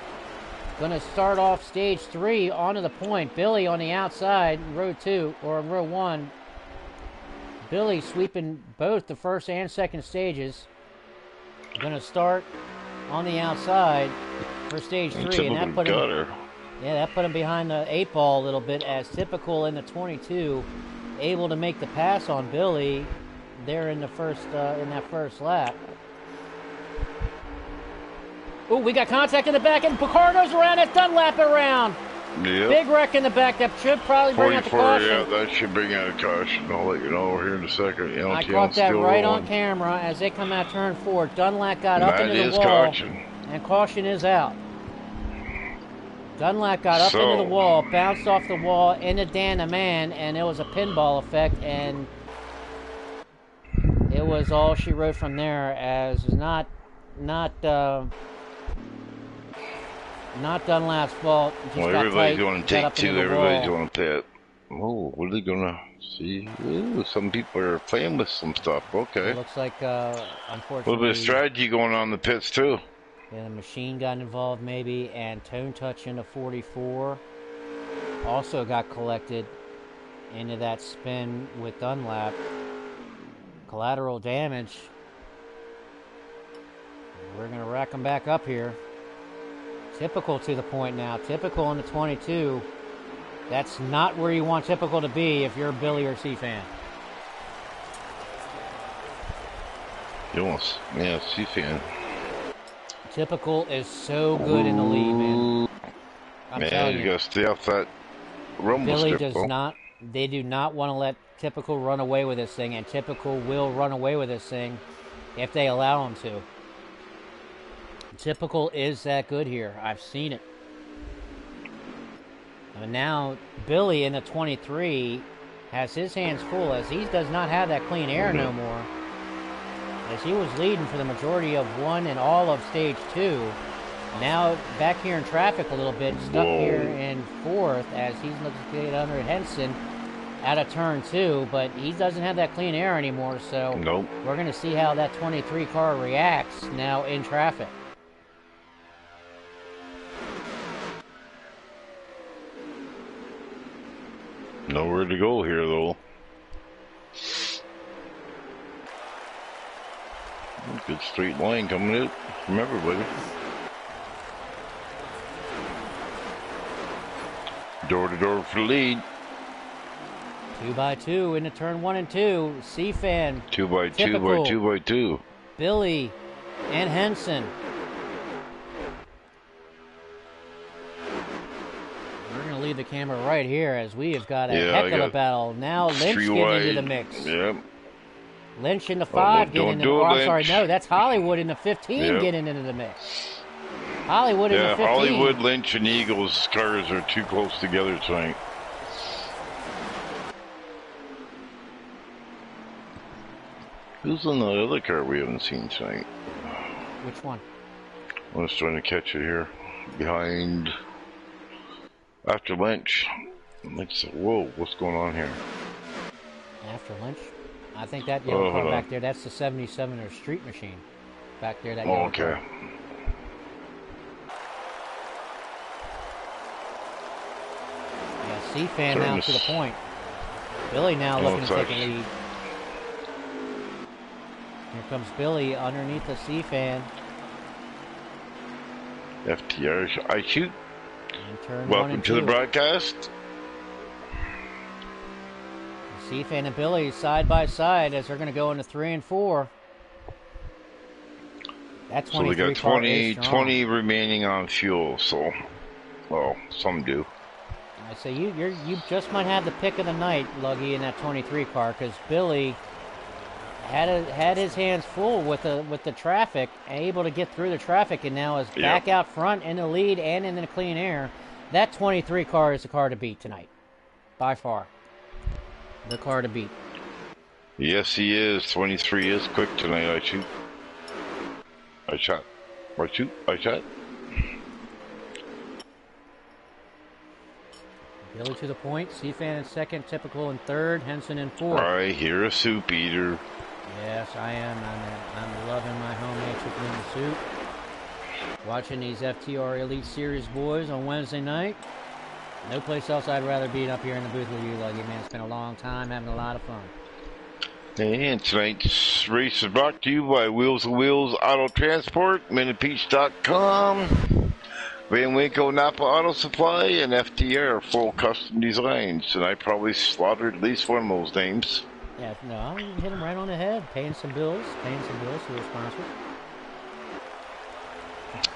gonna start off stage 3 onto the point. Billy on the outside, row 2 or row 1. Billy sweeping both the first and second stages. Gonna start on the outside for stage 3, and that put him behind the 8 ball a little bit, as typical in the 22, able to make the pass on Billy there in the first in that first lap. Oh, we got contact in the back, and Picardo's around. That's Dunlap around. Yep. Big wreck in the back. That should probably bring out the caution. Yeah, that should bring out a caution. I'll let you know here in a second. I caught that right on camera as they come out turn 4. Dunlap got up into the wall. Caution. And caution is out. Dunlap got up into the wall, bounced off the wall into Dan the Man, and it was a pinball effect, and it was all she wrote from there, as not Dunlap's fault. Well, everybody's going to take 2. Everybody's going to pit. Oh, what are they going to see? Ooh, some people are playing with some stuff. Okay. It looks like, unfortunately, a little bit of strategy going on in the pits, too. Yeah, the machine got involved, maybe, and Tone Touch into 44 also got collected into that spin with Dunlap. Collateral damage. We're going to rack them back up here. Typical to the point now. Typical in the 22. That's not where you want Typical to be if you're a Billy or C fan. Yeah, C fan. Typical is so good in the lead, man. I'm telling you. You gotta stay off that rumble Billy strip, does not. They do not want to let Typical run away with this thing, and Typical will run away with this thing if they allow him to. Typical is that good here. I've seen it. And now Billy in the 23 has his hands full, as he does not have that clean air no more. As he was leading for the majority of 1 and all of stage 2. Now back here in traffic a little bit, stuck here in 4th, as he's looking to get under Henson out of turn 2, but he doesn't have that clean air anymore, so we're going to see how that 23 car reacts now in traffic. Nowhere to go here, though. Good straight line coming out from everybody. Door to door for the lead. 2 by 2 into turn 1 and 2. C-Fan. 2 by 2 by 2 by 2. Billy and Henson. We're going to leave the camera right here, as we have got a heck of a battle. Now Lynch getting into the mix. Yep. Lynch in the 5 getting into the mix. I'm sorry, no, that's Hollywood in the 15 getting into the mix. Hollywood in the 15. Hollywood, Lynch, and Eagles cars are too close together tonight. Who's in the other car we haven't seen tonight? Which one? I was trying to catch it here. Behind... After Lynch. Whoa, what's going on here? After Lynch? I think that yellow car back there, that's the 77er Street Machine. Back there, that yellow car. Yeah, C-Fan now to the point. Billy now looking to take a lead. Here comes Billy underneath the C-Fan. FTR, I shoot. Turn Welcome to the broadcast. C-Fan and Billy side by side as they're going to go into 3 and 4. That 23 So we got car is strong. 20 remaining on fuel. So, well, some do. I say you just might have the pick of the night, Luggy, in that 23 car, because Billy had his hands full with the traffic, able to get through the traffic, and now is back out front in the lead and in the clean air. That 23 car is the car to beat tonight, by far. The car to beat. Yes, he is. 23 is quick tonight. I shot. Billy to the point. C-Fan in second. Typical in third. Henson in fourth. I hear a soup eater. Yes, I am. I'm loving my homemade chicken noodle soup. Watching these FTR Elite Series boys on Wednesday night. No place else I'd rather be up here in the booth with you, Luggy, man. It's been a long time, having a lot of fun. And tonight's race is brought to you by Wheels of Wheels Auto Transport, MiniPeach.com, Van Winkle Napa Auto Supply, and FTR Full Custom Designs. And I probably slaughtered at least one of those names. Yeah, no, you hit them right on the head. Paying some bills to the sponsor.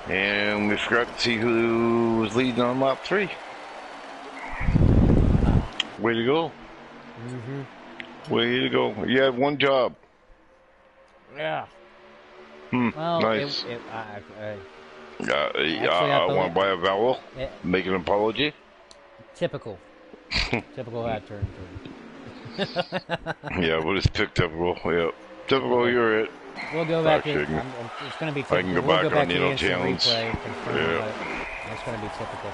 And we forgot to see who was leading on lap 3. Way to go. Mm-hmm. Way to go. You had one job. Yeah. Well, nice. I want to buy a vowel. Make an apology. Typical. Typical ad turn. Yeah, we'll just pick typical. Yep. Typical, you're it. We'll go back in. It's going to be typical. I can go back on the challenge. Yeah. It's going to be typical.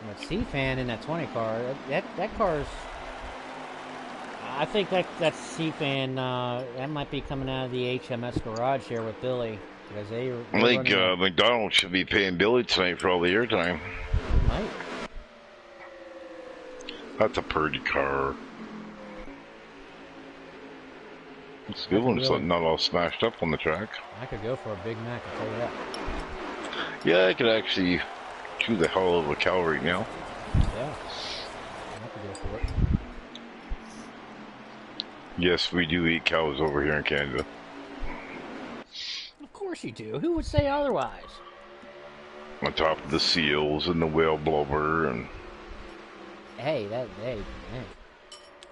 But C-Fan in that 20 car, that car's... I think that C-Fan, that might be coming out of the HMS garage here with Billy. Because I think McDonald should be paying Billy tonight for all the airtime. Might. That's a pretty car. It's a good one. It's not all smashed up on the track. I could go for a Big Mac, I'll tell you that. Yeah, I could actually chew the hell out of a cow right now. Yeah. I could go for it. Yes, we do eat cows over here in Canada. Of course you do. Who would say otherwise? On top of the seals and the whale blubber and... Hey, a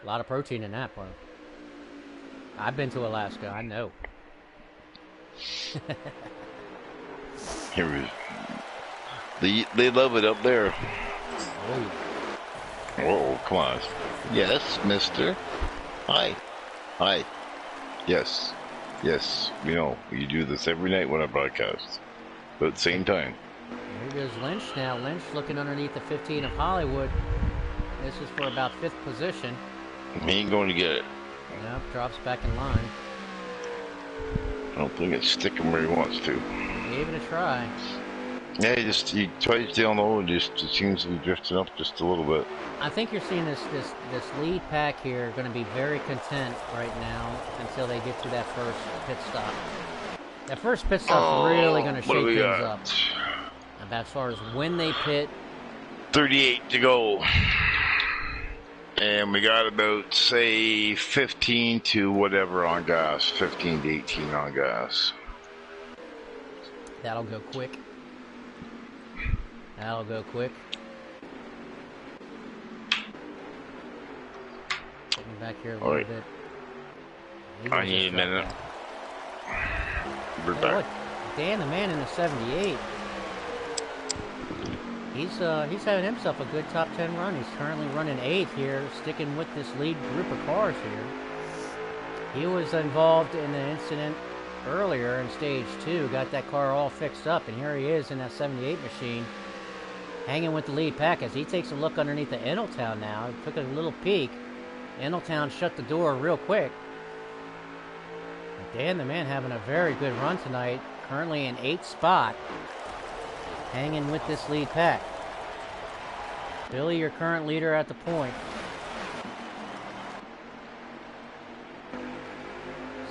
lot of protein in that part. I've been to Alaska, I know. They love it up there. Oh, oh, come on. Yes, mister. Hi. Yes. You know, you do this every night when I broadcast. But at the same time. Here goes Lynch now. Lynch looking underneath the 15 of Hollywood. This is for about 5th position. He ain't going to get it. Nope, drops back in line. I don't think it's sticking where he wants to. Gave it a try. Yeah, he tries down low and it seems to be drifting up just a little bit. I think you're seeing this lead pack here going to be very content right now until they get to that first pit stop. That first pit stop's really going to shake things up. About as far as when they pit. 38 to go. And we got about, say, 15 to whatever on gas. 15 to 18 on gas. That'll go quick. Getting back here a little bit. I need a minute. We're back. Look, Dan, the man in the 78. He's having himself a good top 10 run. He's currently running 8th here, sticking with this lead group of cars here. He was involved in the incident earlier in stage 2, got that car all fixed up, and here he is in that 78 machine, hanging with the lead pack as he takes a look underneath the Eneltown now. He took a little peek. Eneltown shut the door real quick. But Dan, the man, having a very good run tonight, currently in 8th spot. Hanging with this lead pack. Billy, your current leader at the point.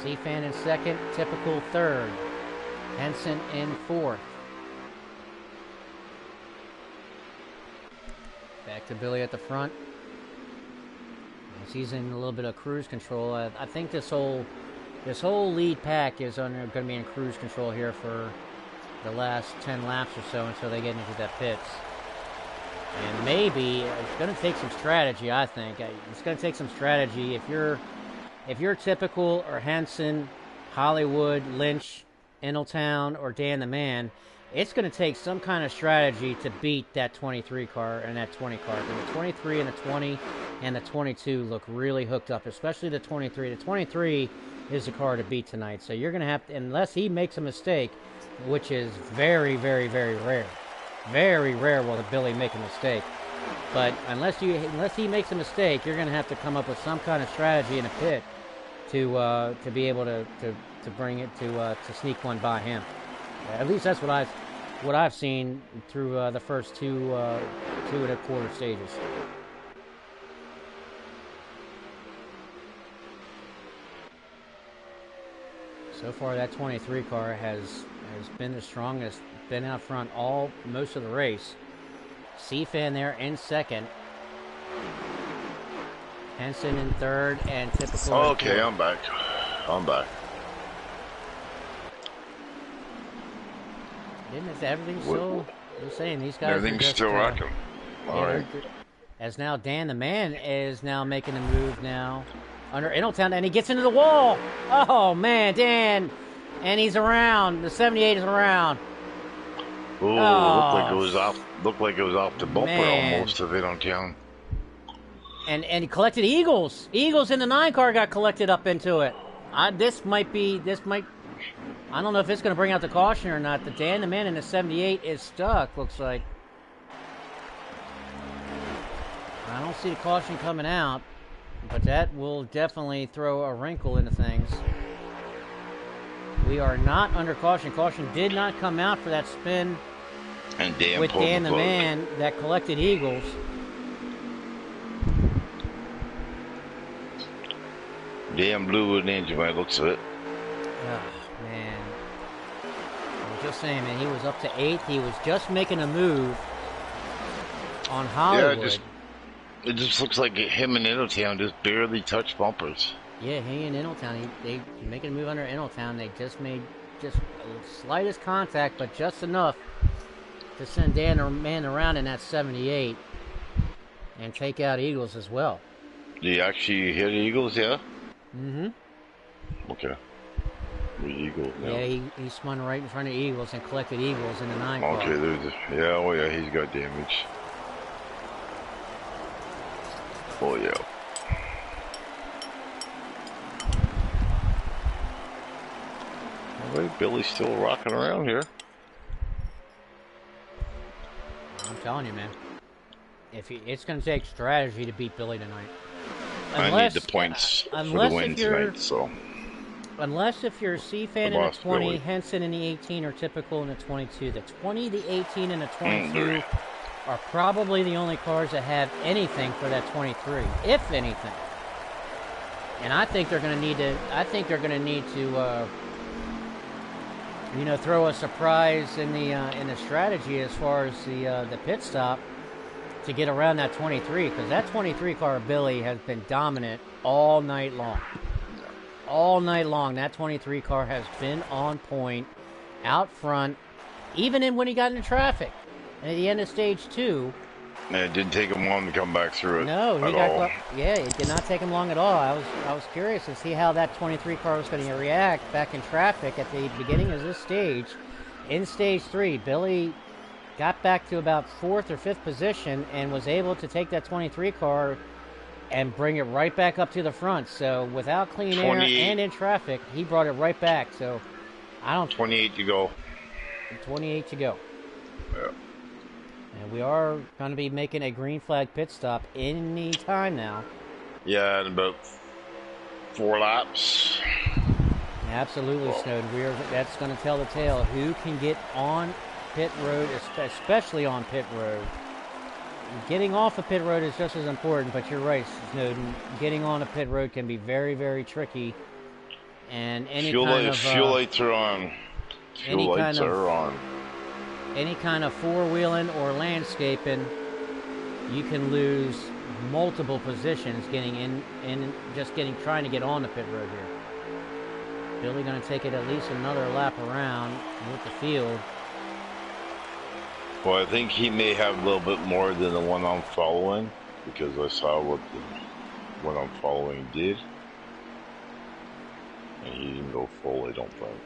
C-Fan in 2nd, Typical 3rd. Henson in 4th. Back to Billy at the front. As he's in a little bit of cruise control. I think this whole lead pack is going to be in cruise control here for the last 10 laps or so until they get into that pits. And maybe it's going to take some strategy. I think it's going to take some strategy if you're typical or Henson, Hollywood, Lynch, Ingletown, or Dan the Man. It's going to take some kind of strategy to beat that 23 car and that 20 car. Because the 23 and the 20 and the 22 look really hooked up, especially the 23. The 23 is the car to beat tonight. So you're going to have to, unless he makes a mistake, which is very, very, very rare. Very rare will Billy make a mistake. But unless he makes a mistake, you're going to have to come up with some kind of strategy in a pit to be able to bring it to sneak one by him. At least that's what I've seen through the first two and a quarter stages. So far, that 23 car has been the strongest, been out front most of the race. C-Fan there in second. Henson in third, and Typical. Okay, I'm back. Everything's still the same. These guys everything's still rocking. All right. As now Dan the Man is now making a move now under Ingletown, and he gets into the wall. Oh man, Dan, and he's around. The 78 is around. Ooh, looked like it was off the bumper man. almost of Ingletown. And he collected Eagles. Eagles in the 9 car got collected up into it. This might. I don't know if it's going to bring out the caution or not. The Dan the Man in the 78 is stuck, looks like. I don't see the caution coming out, but that will definitely throw a wrinkle into things. We are not under caution. Caution did not come out for that spin and Dan with Dan the Man that collected Eagles. Dan blew an engine by the looks of it. Oh, man. I was just saying, man, he was up to 8th. He was just making a move on Hollywood. Yeah, it just looks like him and Ingletown just barely touched bumpers. Yeah, he and Ingletown, they making a move under Ingletown. They just made just slightest contact, but just enough to send Dan the Man around in that 78 and take out Eagles as well. Did he actually hit Eagles, yeah? Mm-hmm. Okay. The Eagles now. Yeah, he spun right in front of Eagles and collected Eagles in the 9 car. Okay, he's got damage. Oh, yeah. All right, Billy's still rocking around here. I'm telling you, man. It's going to take strategy to beat Billy tonight. I need the points for the win tonight, so. Unless if you're C-Fan in the 20, Billy. Henson in the 18, or Typical in the 22. The 20, the 18, and the 22 are probably the only cars that have anything for that 23, if anything. And I think they're going to need to. Throw a surprise in the strategy as far as the pit stop to get around that 23, because that 23 car Billy has been dominant all night long. All night long, that 23 car has been on point, out front, even when he got into traffic. And at the end of stage 2, it didn't take him long to come back through it. No, it did not take him long at all. I was curious to see how that 23 car was going to react back in traffic at the beginning of this stage. In stage 3, Billy got back to about 4th or 5th position and was able to take that 23 car and bring it right back up to the front. So without clean air and in traffic, he brought it right back. So 28 to go. 28 to go. Yeah. And we are going to be making a green flag pit stop any time now. Yeah, in about 4 laps. Absolutely, Snowden. That's going to tell the tale. Who can get on pit road, especially on pit road. Getting off a pit road is just as important, but you're right, Snowden. Getting on a pit road can be very, very tricky. And fuel lights are on. Fuel lights are on. Any kind of four-wheeling or landscaping, you can lose multiple positions getting in trying to get on the pit road here. Billy going to take it at least another lap around with the field. Well, I think he may have a little bit more than the one I'm following, because I saw what the one I'm following did. And he didn't go full, I don't think.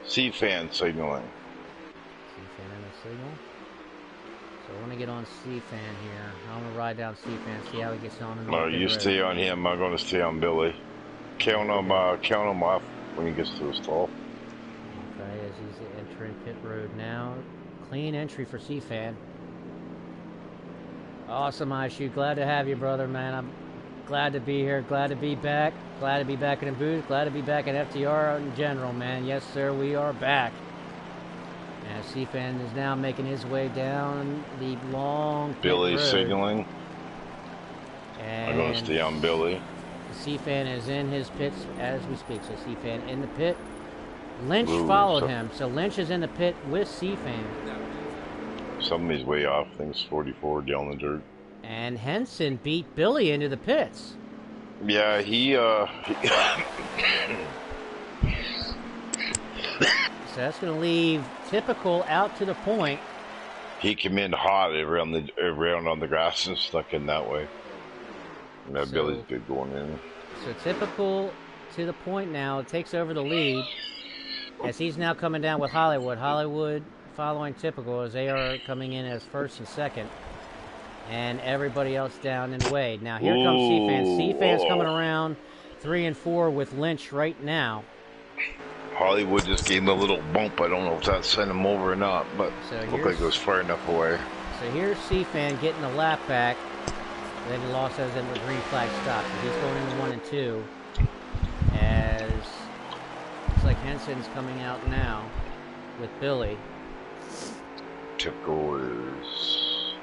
C-fan signaling. C-fan in the signal. So I want to get on C-fan here. I'm going to ride down C-fan, see how he gets on. You stay on him, I'm going to stay on Billy. Count him off when he gets to the stall. Okay, as he's entering pit road now. Clean entry for C-fan. Awesome, IShoot. Glad to have you, brother, man. I'm glad to be here. Glad to be back. Glad to be back in the booth. Glad to be back at FTR in general, man. Yes, sir, we are back. And C-fan is now making his way down the long pit Billy road. signaling. And I'm going to stay on Billy. C-fan is in his pits as we speak. So C-fan in the pit. Lynch followed him. So Lynch is in the pit with C-fan. Somebody's way off. I think it's 44 down the dirt. And Henson beat Billy into the pits. Yeah, So that's going to leave Typical out to the point. he came in hot around on the grass and stuck in that way. And that Billy's good going in. So Typical to the point now, takes over the lead as he's now coming down with Hollywood. Hollywood following Typical as they are coming in as first and second. And everybody else down in Wade. Now here comes C-fan. C-fan's coming around 3 and 4 with Lynch right now. Hollywood just gave him a little bump. I don't know if that sent him over or not, but it looked like it was far enough away. So here's C-fan getting the lap back. Then he lost as in the green flag stop. So he's going into 1 and 2. As looks like Henson's coming out now with Billy. Typical is.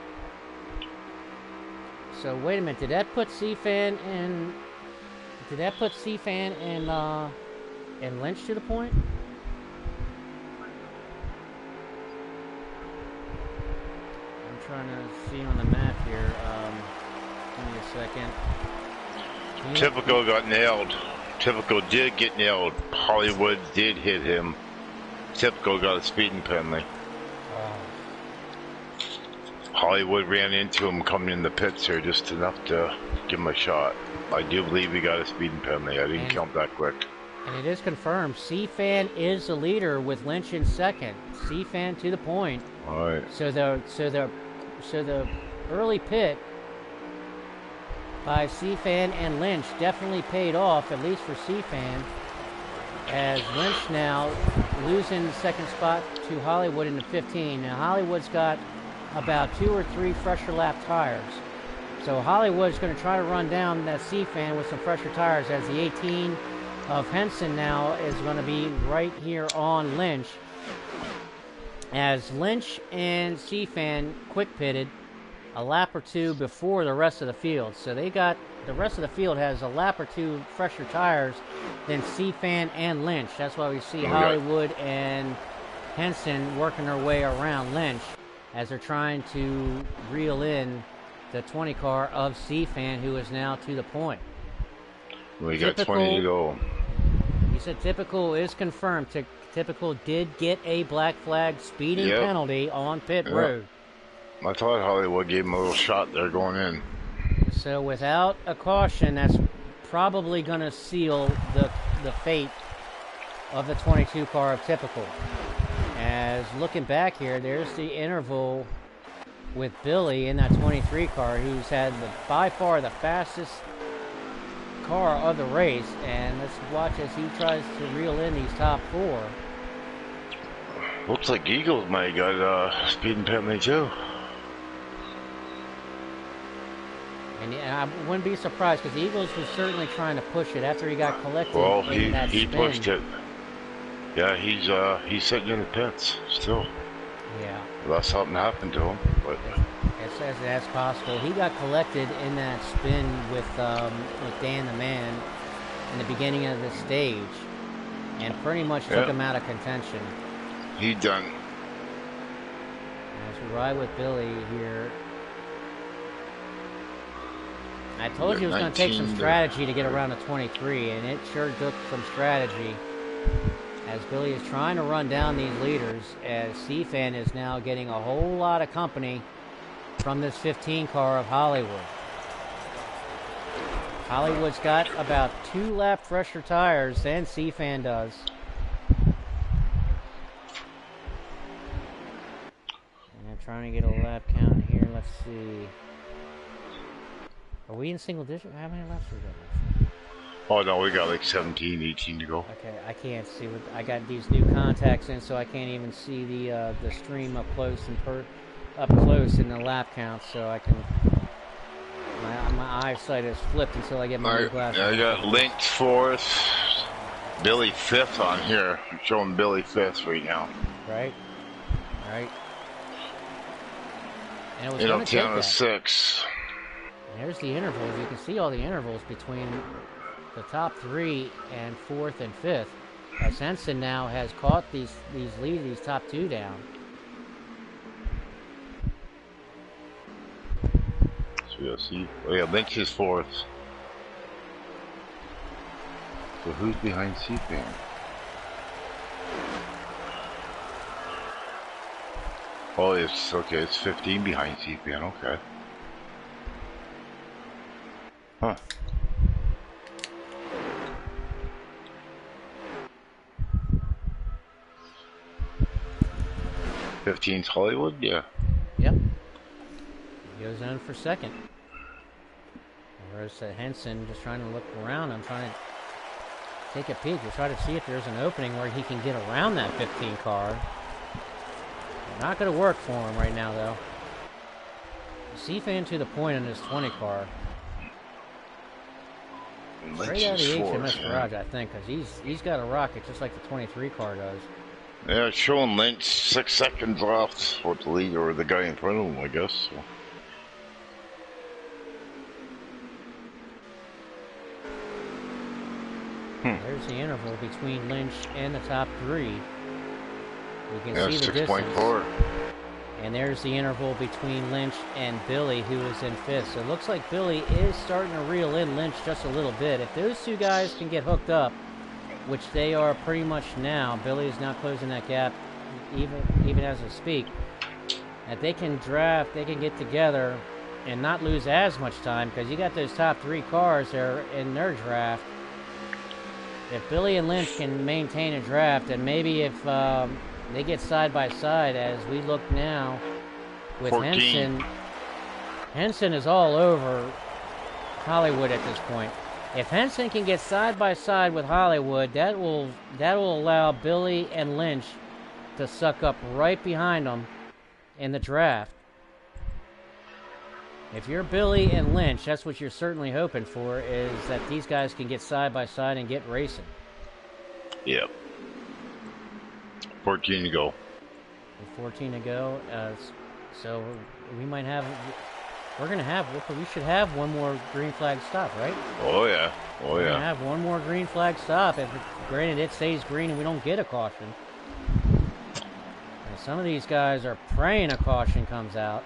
So wait a minute, did that put C-fan in? Did that put C-fan in Lynch to the point? I'm trying to see on the map here. Give me a second. Typical got nailed. Typical did get nailed. Hollywood did hit him. Typical got a speeding penalty. Hollywood ran into him coming in the pits here just enough to give him a shot. I do believe he got a speeding penalty. I didn't count that quick. And it is confirmed. C-fan is the leader with Lynch in second. C-fan to the point. All right. So the early pit by C-fan and Lynch definitely paid off, at least for C-fan, as Lynch now losing the second spot to Hollywood in the 15. Now Hollywood's got about 2 or 3 fresher lap tires. So Hollywood's going to try to run down that C-fan with some fresher tires, as the 18 of Henson now is going to be right here on Lynch. As Lynch and C-fan quick pitted a lap or 2 before the rest of the field. So the rest of the field has a lap or 2 fresher tires than C-fan and Lynch. That's why we see Hollywood and Henson working their way around Lynch as they're trying to reel in the 20 car of C-fan, who is now to the point. We got 20 to go. You said Typical is confirmed. Typical did get a black flag speeding penalty on pit road. I thought Hollywood gave him a little shot there going in. So without a caution, that's probably going to seal the fate of the 22 car of Typical. As looking back here, there's the interval with Billy in that 23 car, who's had by far the fastest car of the race. And let's watch as he tries to reel in these top 4. Looks like Eagles might have got a speeding penalty too. And I wouldn't be surprised, because Eagles was certainly trying to push it after he got collected. Well, in that he spin. pushed it. Yeah, he's sitting in the pits still. Yeah. Unless something happened to him, but It says that's possible. He got collected in that spin with Dan the Man in the beginning of the stage, and pretty much took him out of contention. He done. As we ride with Billy here I told you it was going to take some strategy to get around the 23, and it sure took some strategy. As Billy is trying to run down these leaders, as C-Fan is now getting a whole lot of company from this 15 car of Hollywood. Hollywood's got about 2 lap fresher tires than C-Fan does. And I'm trying to get a lap count here. Let's see. Are we in single digit? How many laps we got? Oh no, we got like 17, 18 to go. Okay, I can't see what I got these new contacts in, so I can't even see the stream up close and in the lap count. So I can. My eyesight is flipped until I get my new glasses. I got Lynch 4th, Billy 5th on here. I'm showing Billy 5th right now. Right. And it was going to take that. 6. And there's the intervals. You can see all the intervals between the top 3 and 4th and 5th. As Henson now has caught these top 2 down. So we'll see. Oh yeah, Lynch is 4th. So who's behind C-Fan? Oh, it's okay. It's 15 behind C-Fan. Okay. Huh. 15's Hollywood, yeah. Yep. He goes in for second. Whereas Henson just trying to look around. I'm trying to take a peek to try to see if there's an opening where he can get around that 15 car. Not going to work for him right now, though. C-Fan to the point in his 20 car. Straight out of the HMS garage, I think, because he's got a rocket just like the 23 car does. Yeah, it's showing Lynch 6 seconds off with the lead or the guy in front of him, I guess. So. There's the interval between Lynch and the top 3. You can see the 6.4. And there's the interval between Lynch and Billy, who is in 5th. So it looks like Billy is starting to reel in Lynch just a little bit. If those 2 guys can get hooked up, which they are pretty much now, Billy is now closing that gap even as I speak, that they can draft, they can get together and not lose as much time, because you got those top 3 cars there in their draft. If Billy and Lynch can maintain a draft, and maybe if they get side by side, as we look now with 14. Henson is all over Hollywood at this point. If Henson can get side by side with Hollywood, that will allow Billy and Lynch to suck up right behind them in the draft. If you're Billy and Lynch, that's what you're certainly hoping for, is that these guys can get side by side and get racing. Yep. 14 to go. 14 to go. So we might have. We should have one more green flag stop, right? Oh yeah. We're gonna have one more green flag stop. Granted, it stays green and we don't get a caution. And some of these guys are praying a caution comes out.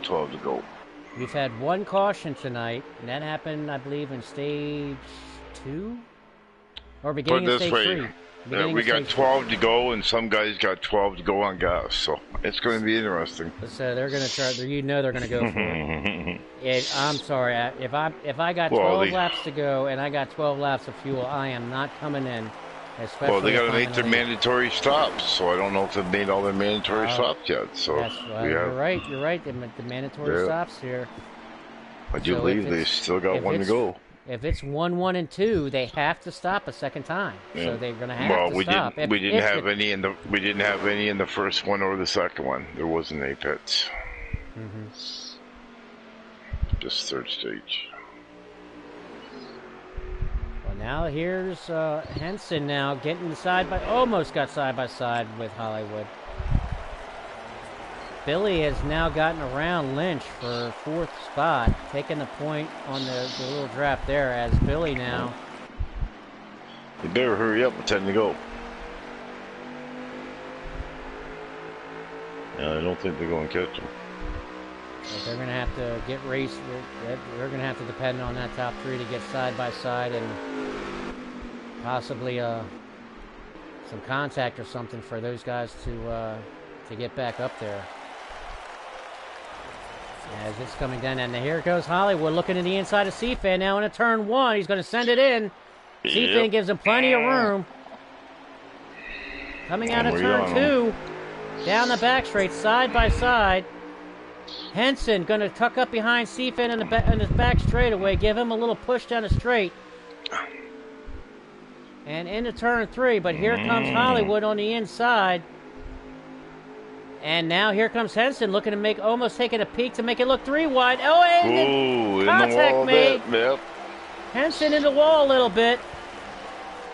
12 to go. We've had one caution tonight, and that happened, I believe, in stage 2? Or beginning of stage 3. We got 12 to go, and some guys got 12 to go on gas, so it's going to be interesting. So they're going to try. They're going to go for it. I'm sorry. If I got 12 laps to go and I got 12 laps of fuel, I am not coming in. Well, they got to make their mandatory stops, so I don't know if they've made all their mandatory stops yet. So you're right. You're right. The mandatory stops here. I do believe they still got one to go. If it's 1, 1, and 2, they have to stop a second time. Yeah. So they're going to have to stop. We didn't have any in the first one or the second one. There wasn't any pits. Just third stage. Well, now here's Henson now getting almost got side by side with Hollywood. Billy has now gotten around Lynch for 4th spot, taking the point on the little draft there, as Billy now. You better hurry up with 10 to go. Yeah, I don't think they're going to catch him. But they're going to have to get raced. They're going to have to depend on that top three to get side by side and possibly some contact or something for those guys to get back up there. As it's coming down, and here goes Hollywood looking to the inside of C-Fan now in a turn one. He's going to send it in. Yep. C-Fan gives him plenty of room. Coming out of turn two, down the back straight, side by side. Henson going to tuck up behind C-Fan in his back straightaway, give him a little push down the straight. And into turn three, but here comes Hollywood on the inside. And now here comes Henson looking to almost taking a peek to make it look three wide. Oh, and contact made. Yep. Henson in the wall a little bit.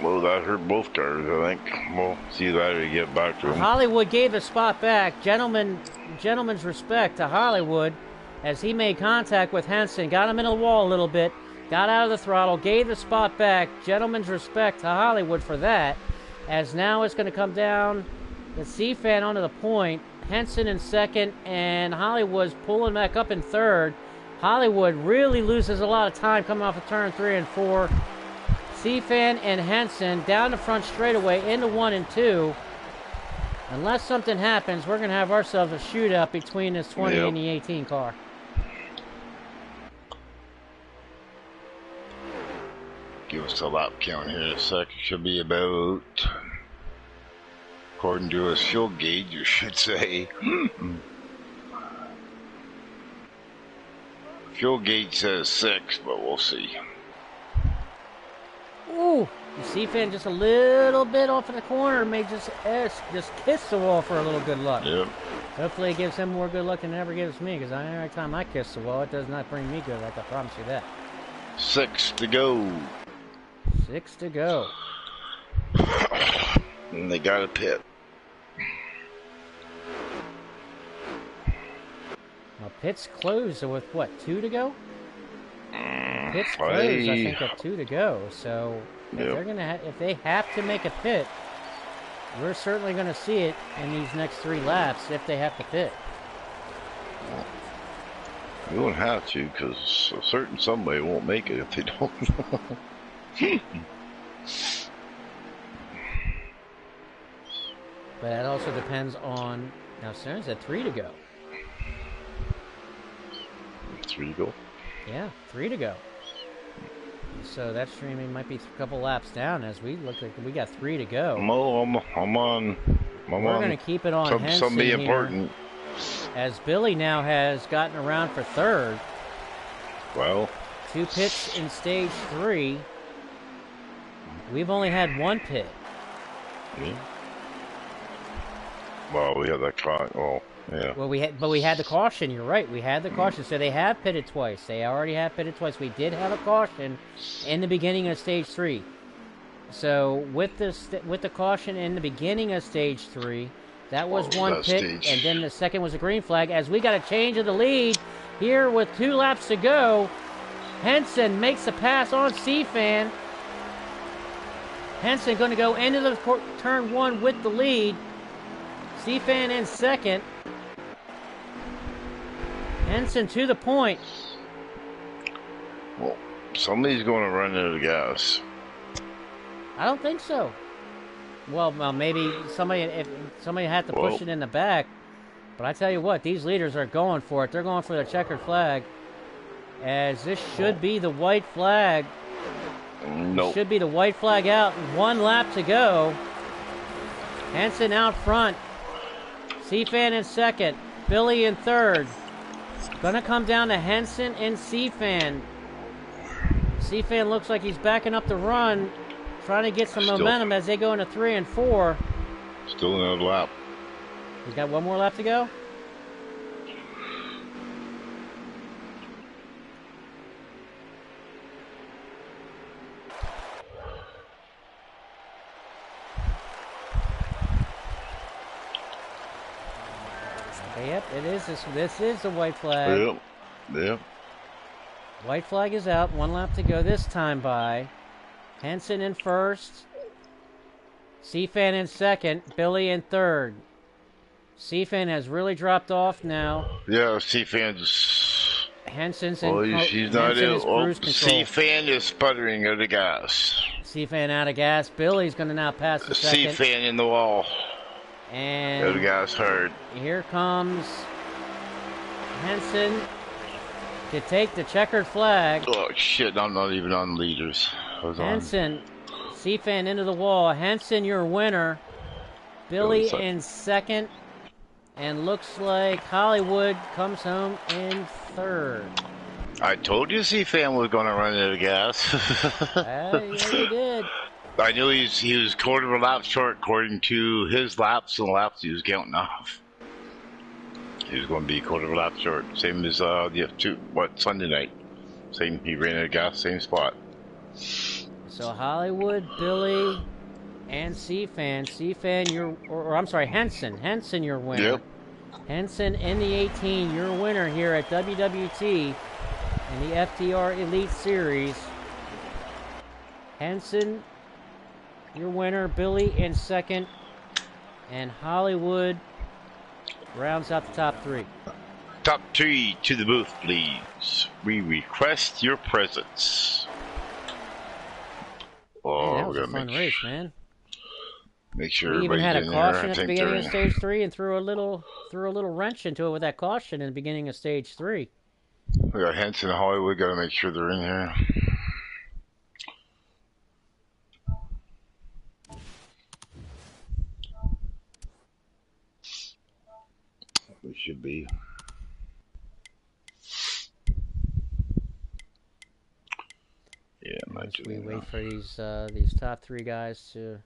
Well, that hurt both cars, I think. We'll see that as we get back to him. Hollywood gave the spot back. Gentleman's respect to Hollywood as he made contact with Henson. Got him in the wall a little bit. Got out of the throttle. Gave the spot back. Gentleman's respect to Hollywood for that. As now it's going to come down the C-Fan onto the point. Henson in second, and Hollywood's pulling back up in third. Hollywood really loses a lot of time coming off of turn 3 and 4. C-Fan and Henson down the front straightaway into 1 and 2. Unless something happens, we're going to have ourselves a shootout between this 20 and the 18 car. Give us a lap count here in a sec. It should be about, according to his fuel gauge, you should say. Fuel gauge says 6, but we'll see. Ooh, the C-Fan just a little bit off of the corner, may just kiss the wall for a little good luck. Yep. Hopefully it gives him more good luck than it ever gives me, because every time I kiss the wall, it does not bring me good luck, I promise you that. 6 to go. 6 to go. And they got a pit. Well, pits closed with what, 2 to go? Pits closed, I think, at 2 to go. So if they're gonna, if they have to make a pit, we're certainly going to see it in these next 3 laps if they have to pit. We won't have to, because a certain somebody won't make it if they don't. But that also depends on, now Stern's at 3 to go. 3 to go? Yeah, 3 to go. So that streaming might be a couple laps down as we look like we got 3 to go. I'm on. We're going to keep it on Henson somebody here, important. as Billy now has gotten around for 3rd. Well, 2 pits in stage 3. We've only had 1 pit. yeah. Well, we have that car. Oh, yeah. Well, we had the caution. You're right. We had the caution. So they have pitted twice. They already have pitted twice. We did have a caution in the beginning of stage 3. So with the caution in the beginning of stage 3, that was 1 pit, stage. and then the second was a green flag. As we got a change of the lead here with 2 laps to go, Henson makes a pass on C-Fan. Henson going to go into the turn 1 with the lead. C-Fan in second. Henson to the point. Well, somebody's going to run out of gas. I don't think so. Well, maybe somebody had to push it in the back. But I tell you what, these leaders are going for it. They're going for the checkered flag. As this should be the white flag. Nope. Should be the white flag out. 1 lap to go. Henson out front. C-Fan in second. Billy in third. Gonna come down to Henson and C-Fan. C-Fan looks like he's backing up the run, trying to get some momentum as they go into 3 and 4. Still another lap. He's got 1 more lap to go. Yep, it is. This is the white flag. Yep. White flag is out. 1 lap to go this time by Henson in first. C-Fan in second. Billy in third. C-Fan has really dropped off now. Yeah, C-Fan's... Henson's in. Well, he's not Henson in. is Oh, cruise control. C-Fan is sputtering out of gas. C-Fan out of gas. Billy's going to now pass the second. C-Fan in the wall. And Out of gas hard. here comes Henson to take the checkered flag. Oh, shit, I'm not even on leaders. Henson, C-Fan into the wall. Henson, your winner. Billy in second. And looks like Hollywood comes home in third. I told you C-Fan was going to run out of gas. Yeah, he did. I knew he was quarter of a lap short according to his laps and laps he was counting off. He was going to be quarter of a lap short. Same as Sunday night. Same, he ran out of gas, same spot. So Hollywood, Billy, and C-Fan. C-Fan, Henson. Henson, your winner. Yep. Henson in the 18, your winner here at WWT in the FTR Elite Series. Henson, your winner. Billy in second. And Hollywood rounds out the top three. Top three to the booth, please. We request your presence. Oh, Man, that was a fun race, man. Make sure we even everybody's had a in caution there. at the beginning of stage 3 and threw a little wrench into it with that caution in the beginning of stage 3. We got Henson and Hollywood. Got to make sure they're in here. We should be. Yeah, as we wait for these top three guys to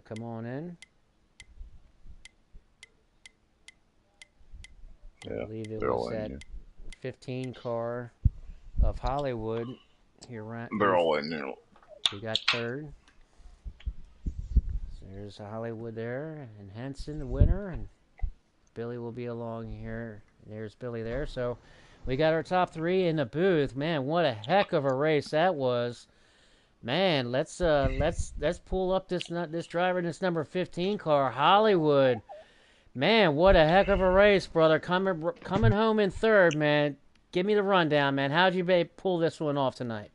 come on in. Yeah, I believe it was that 15 car of Hollywood here. They're all in there. We got third. So there's Hollywood there, and Henson, the winner, and Billy will be along here. There's Billy there. So we got our top three in the booth. Man, what a heck of a race that was. Man, let's pull up this driver in this number 15 car, Hollywood. Man, what a heck of a race, brother. Coming home in third, man. Give me the rundown, man. How'd you pull this one off tonight?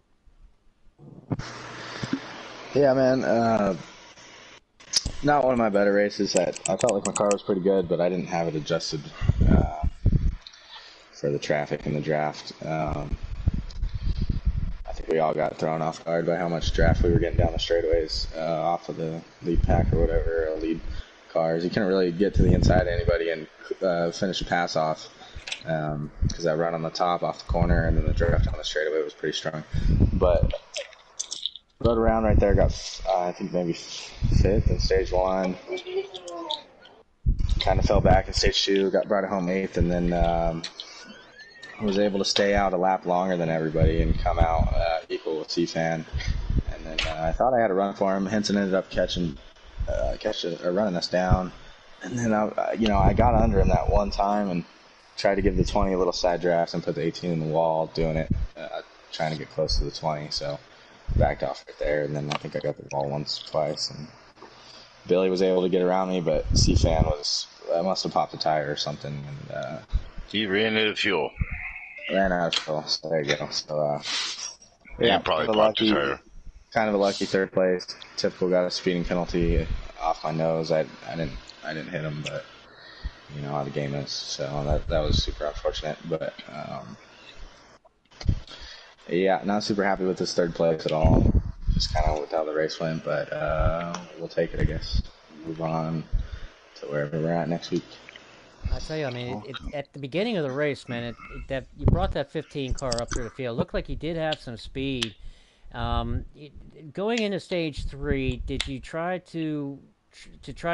Yeah, man. Not one of my better races. I felt like my car was pretty good, but I didn't have it adjusted for the traffic in the draft. I think we all got thrown off guard by how much draft we were getting down the straightaways off of the lead pack or whatever, lead cars. You couldn't really get to the inside of anybody and finish a pass off because that run on the top off the corner and then the draft on the straightaway was pretty strong. But rode around right there, got I think maybe fifth in stage 1. Kind of fell back in stage 2, got brought it home 8th, and then was able to stay out a lap longer than everybody and come out equal with C-Fan. And then I thought I had a run for him. Henson ended up running us down. And then I got under him that one time and tried to give the 20 a little side draft and put the 18 in the wall, doing it, trying to get close to the 20. So backed off right there, and then I think I got the ball twice, and Billy was able to get around me, but C-Fan must have popped a tire or something, and he ran out of fuel. Ran out of fuel. So there you go. So yeah, probably popped a tire. Kind of a lucky third place. Typical got a speeding penalty off my nose. I didn't hit him, but you know how the game is. So that was super unfortunate, but. Yeah, not super happy with this third place at all. Just kind of with how the race went, but we'll take it, I guess. Move on to wherever we're at next week. I tell you, I mean, at the beginning of the race, man, that you brought that 15 car up through the field. Looked like you did have some speed. Going into stage 3, did you try to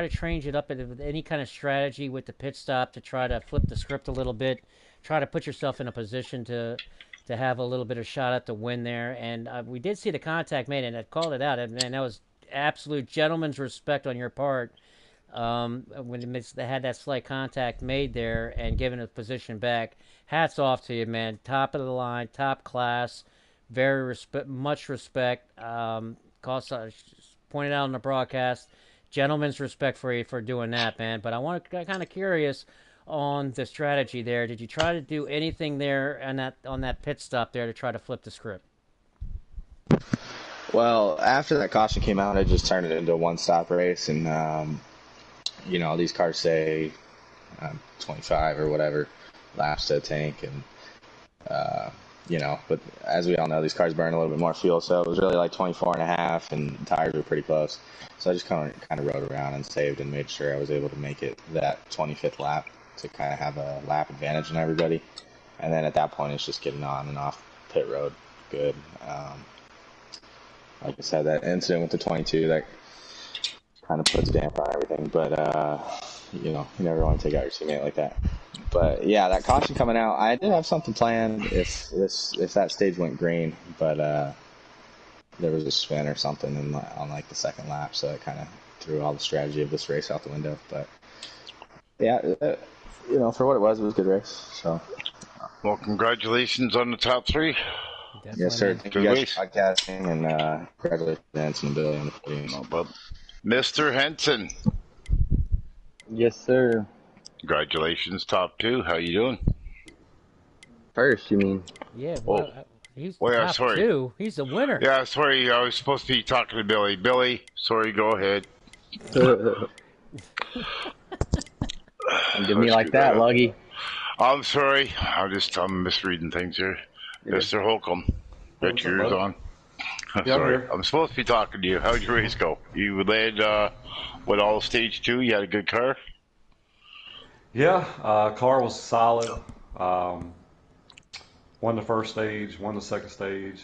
change it up with any kind of strategy with the pit stop to try to flip the script a little bit, try to put yourself in a position to have a little bit of shot at the win there? And we did see the contact made, and I called it out. And man, that was absolute gentleman's respect on your part when they had that slight contact made there and given a position back. Hats off to you, man. Top of the line, top class, much respect. Pointed out on the broadcast, gentleman's respect for you for doing that, man. But I want to kind of curious on the strategy there. Did you try to do anything there on that pit stop there to try to flip the script? Well, after that caution came out, I just turned it into a one-stop race, and these cars say 25 or whatever laps to a tank, and but as we all know, these cars burn a little bit more fuel, so it was really like 24 and a half, and the tires were pretty close. So I just kind of rode around and saved and made sure I was able to make it that 25th lap to kind of have a lap advantage on everybody. And then at that point, it's just getting on and off pit road good. Like I said, that incident with the 22, that kind of puts a damper on everything. But, you never want to take out your teammate like that. But, yeah, that caution coming out, I did have something planned if that stage went green. But there was a spin or something on, like, the second lap. So it kind of threw all the strategy of this race out the window. But, yeah, for what it was a good race. So. Well, congratulations on the top three. Definitely. Yes, sir. Thank you guys for podcasting, and congratulations to Henson and Billy on the podium. No problem. Mr. Henson. Yes, sir. Congratulations, top two. How you doing? First, you mean? Yeah, he's top sorry. two. He's the winner. Yeah, sorry. I was supposed to be talking to Billy. Billy, sorry, go ahead. Don't give me like that, Luggy. I'm sorry. I'm misreading things here. Yeah. Mr. Holcomb, get yours on. Sorry, I'm supposed to be talking to you. How'd your race go? You led with all stage 2. You had a good car? Yeah, car was solid. Won the first stage, won the second stage.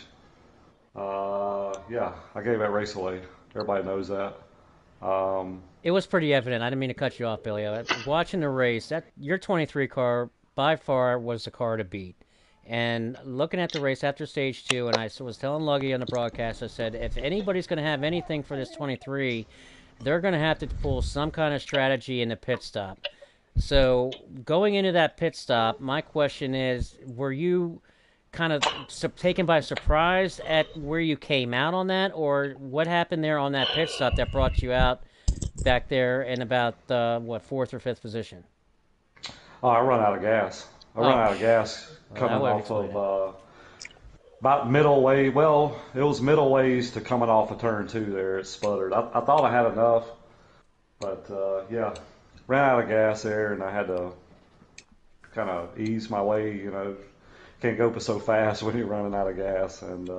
Yeah, I gave that race away. Everybody knows that. It was pretty evident. I didn't mean to cut you off, Billy. Watching the race, your 23 car by far was the car to beat. And looking at the race after stage 2, and I was telling Luggy on the broadcast, I said, if anybody's going to have anything for this 23, they're going to have to pull some kind of strategy in the pit stop. So going into that pit stop, my question is, were you kind of taken by surprise at where you came out on that, or what happened there on that pit stop that brought you out back there in about, 4th or 5th position? Oh, I run out of gas. Coming off of about middle way. Well, it was middle ways to coming off of turn 2 there. It sputtered. I thought I had enough, but yeah, ran out of gas there, and I had to kind of ease my way. Can't go so fast when you're running out of gas, and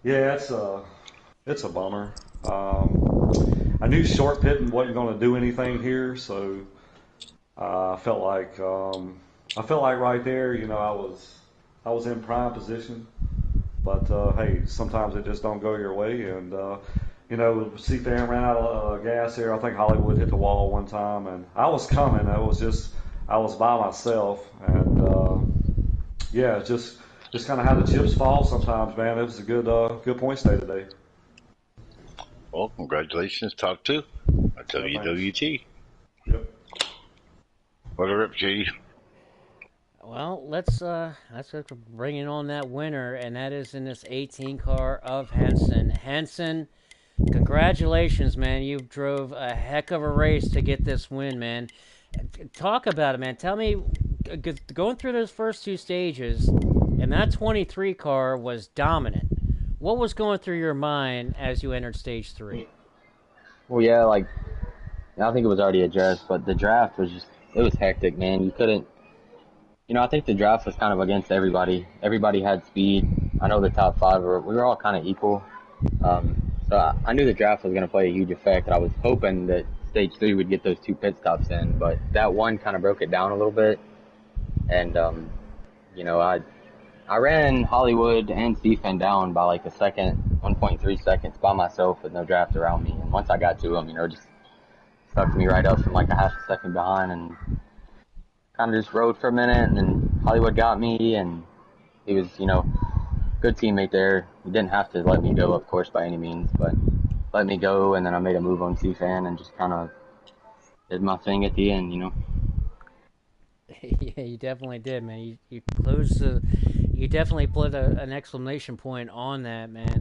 yeah, it's a bummer. I knew short pitting wasn't going to do anything here, so I felt like right there, I was in prime position, but hey, sometimes it just don't go your way, and C-Fan ran out of gas there. I think Hollywood hit the wall one time, and I was coming. I was by myself, and yeah, just kind of how the chips fall sometimes, man. It was a good point stay today. Well, congratulations, top 2 at WWT. Yep. What a rip, JD. Well, let's bring in on that winner, and that is in this 18 car of Henson. Henson, congratulations, man. You drove a heck of a race to get this win, man. Talk about it, man. Tell me, going through those first 2 stages, and that 23 car was dominant. What was going through your mind as you entered stage 3? Well, yeah, I think it was already addressed, but the draft was it was hectic, man. You couldn't, I think the draft was kind of against everybody. Everybody had speed. I know the top 5 we were all kind of equal. So I knew the draft was going to play a huge effect. I was hoping that stage 3 would get those 2 pit stops in, but that one kind of broke it down a little bit. And, I ran Hollywood and C-Fan down by a second, 1.3 seconds by myself with no draft around me. And once I got to him, just sucked me right up from a half a second behind, and kind of just rode for a minute, and then Hollywood got me, and he was, good teammate there. He didn't have to let me go, of course, by any means, but let me go, and then I made a move on C-Fan and just kind of did my thing at the end, Yeah, you definitely did, man. You closed you definitely put an exclamation point on that, man.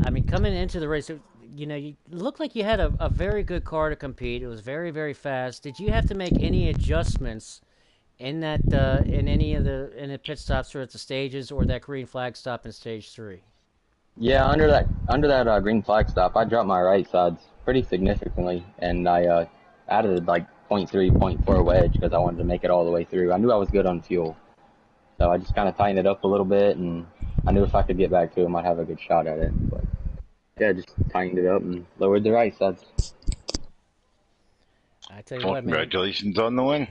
I mean, coming into the race, you looked like you had a very good car to compete. It was very, very fast. Did you have to make any adjustments in that in any of the pit stops or at the stages or that green flag stop in stage 3? Yeah, under that green flag stop, I dropped my right sides pretty significantly, and I added like point 0.3, point 0.4 wedge because I wanted to make it all the way through. I knew I was good on fuel, so I just kind of tightened it up a little bit, and I knew if I could get back to it, I might have a good shot at it. But yeah, just tightened it up and lowered the right sides. I tell you Well, what, man. congratulations on the win.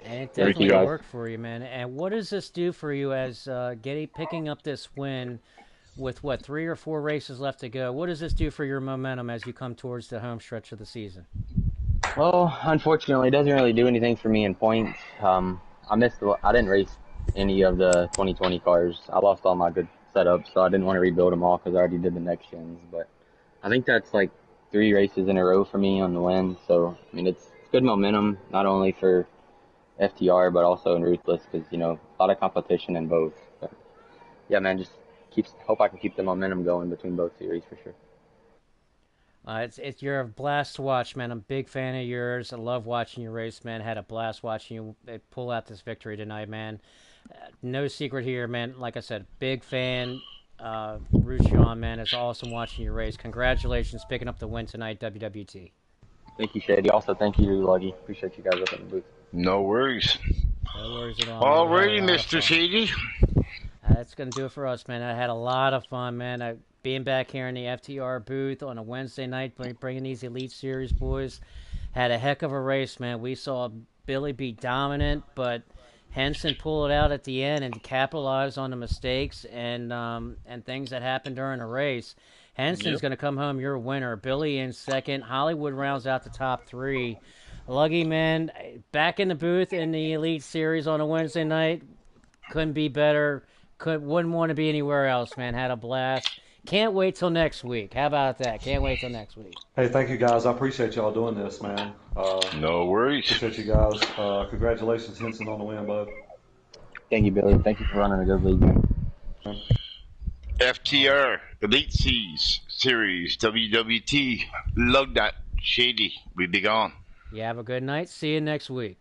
And it Thank you, definitely guys. worked for you, man. And what does this do for you as picking up this win with what 3 or 4 races left to go? What does this do for your momentum as you come towards the home stretch of the season? Well, unfortunately, it doesn't really do anything for me in points. I didn't race any of the 2020 cars. I lost all my good setups, so I didn't want to rebuild them all because I already did the next gens. But I think that's like 3 races in a row for me on the win. So I mean, it's good momentum not only for FTR but also in Ruthless because a lot of competition in both. But yeah, man, just hope I can keep the momentum going between both series for sure. You're a blast to watch, man. I'm a big fan of yours. I love watching you race, man. Had a blast watching you pull out this victory tonight, man. No secret here, man. Like I said, big fan. Root you on, man. It's awesome watching you race. Congratulations picking up the win tonight, WWT. Thank you, Shady. Also, thank you, Luggy. Appreciate you guys up in the booth. No worries. No worries at all. Alrighty, Mr. Shady. That's going to do it for us, man. I had a lot of fun, man. Being back here in the FTR booth on a Wednesday night, bringing these Elite Series boys. Had a heck of a race, man. We saw Billy be dominant, but Henson pull it out at the end and capitalize on the mistakes and things that happened during the race. Henson's going to come home your winner. Billy in second. Hollywood rounds out the top 3. Luggy, man, back in the booth in the Elite Series on a Wednesday night. Couldn't be better. Wouldn't want to be anywhere else, man. Had a blast. Can't wait till next week. How about that? Can't wait till next week. Hey, thank you guys. I appreciate y'all doing this, man. No worries. Appreciate you guys. Congratulations, Henson, on the win, bud. Thank you, Billy. Thank you for running a good league, man. FTR Elite Series WWT. Love that. Shady. We be gone. You have a good night. See you next week.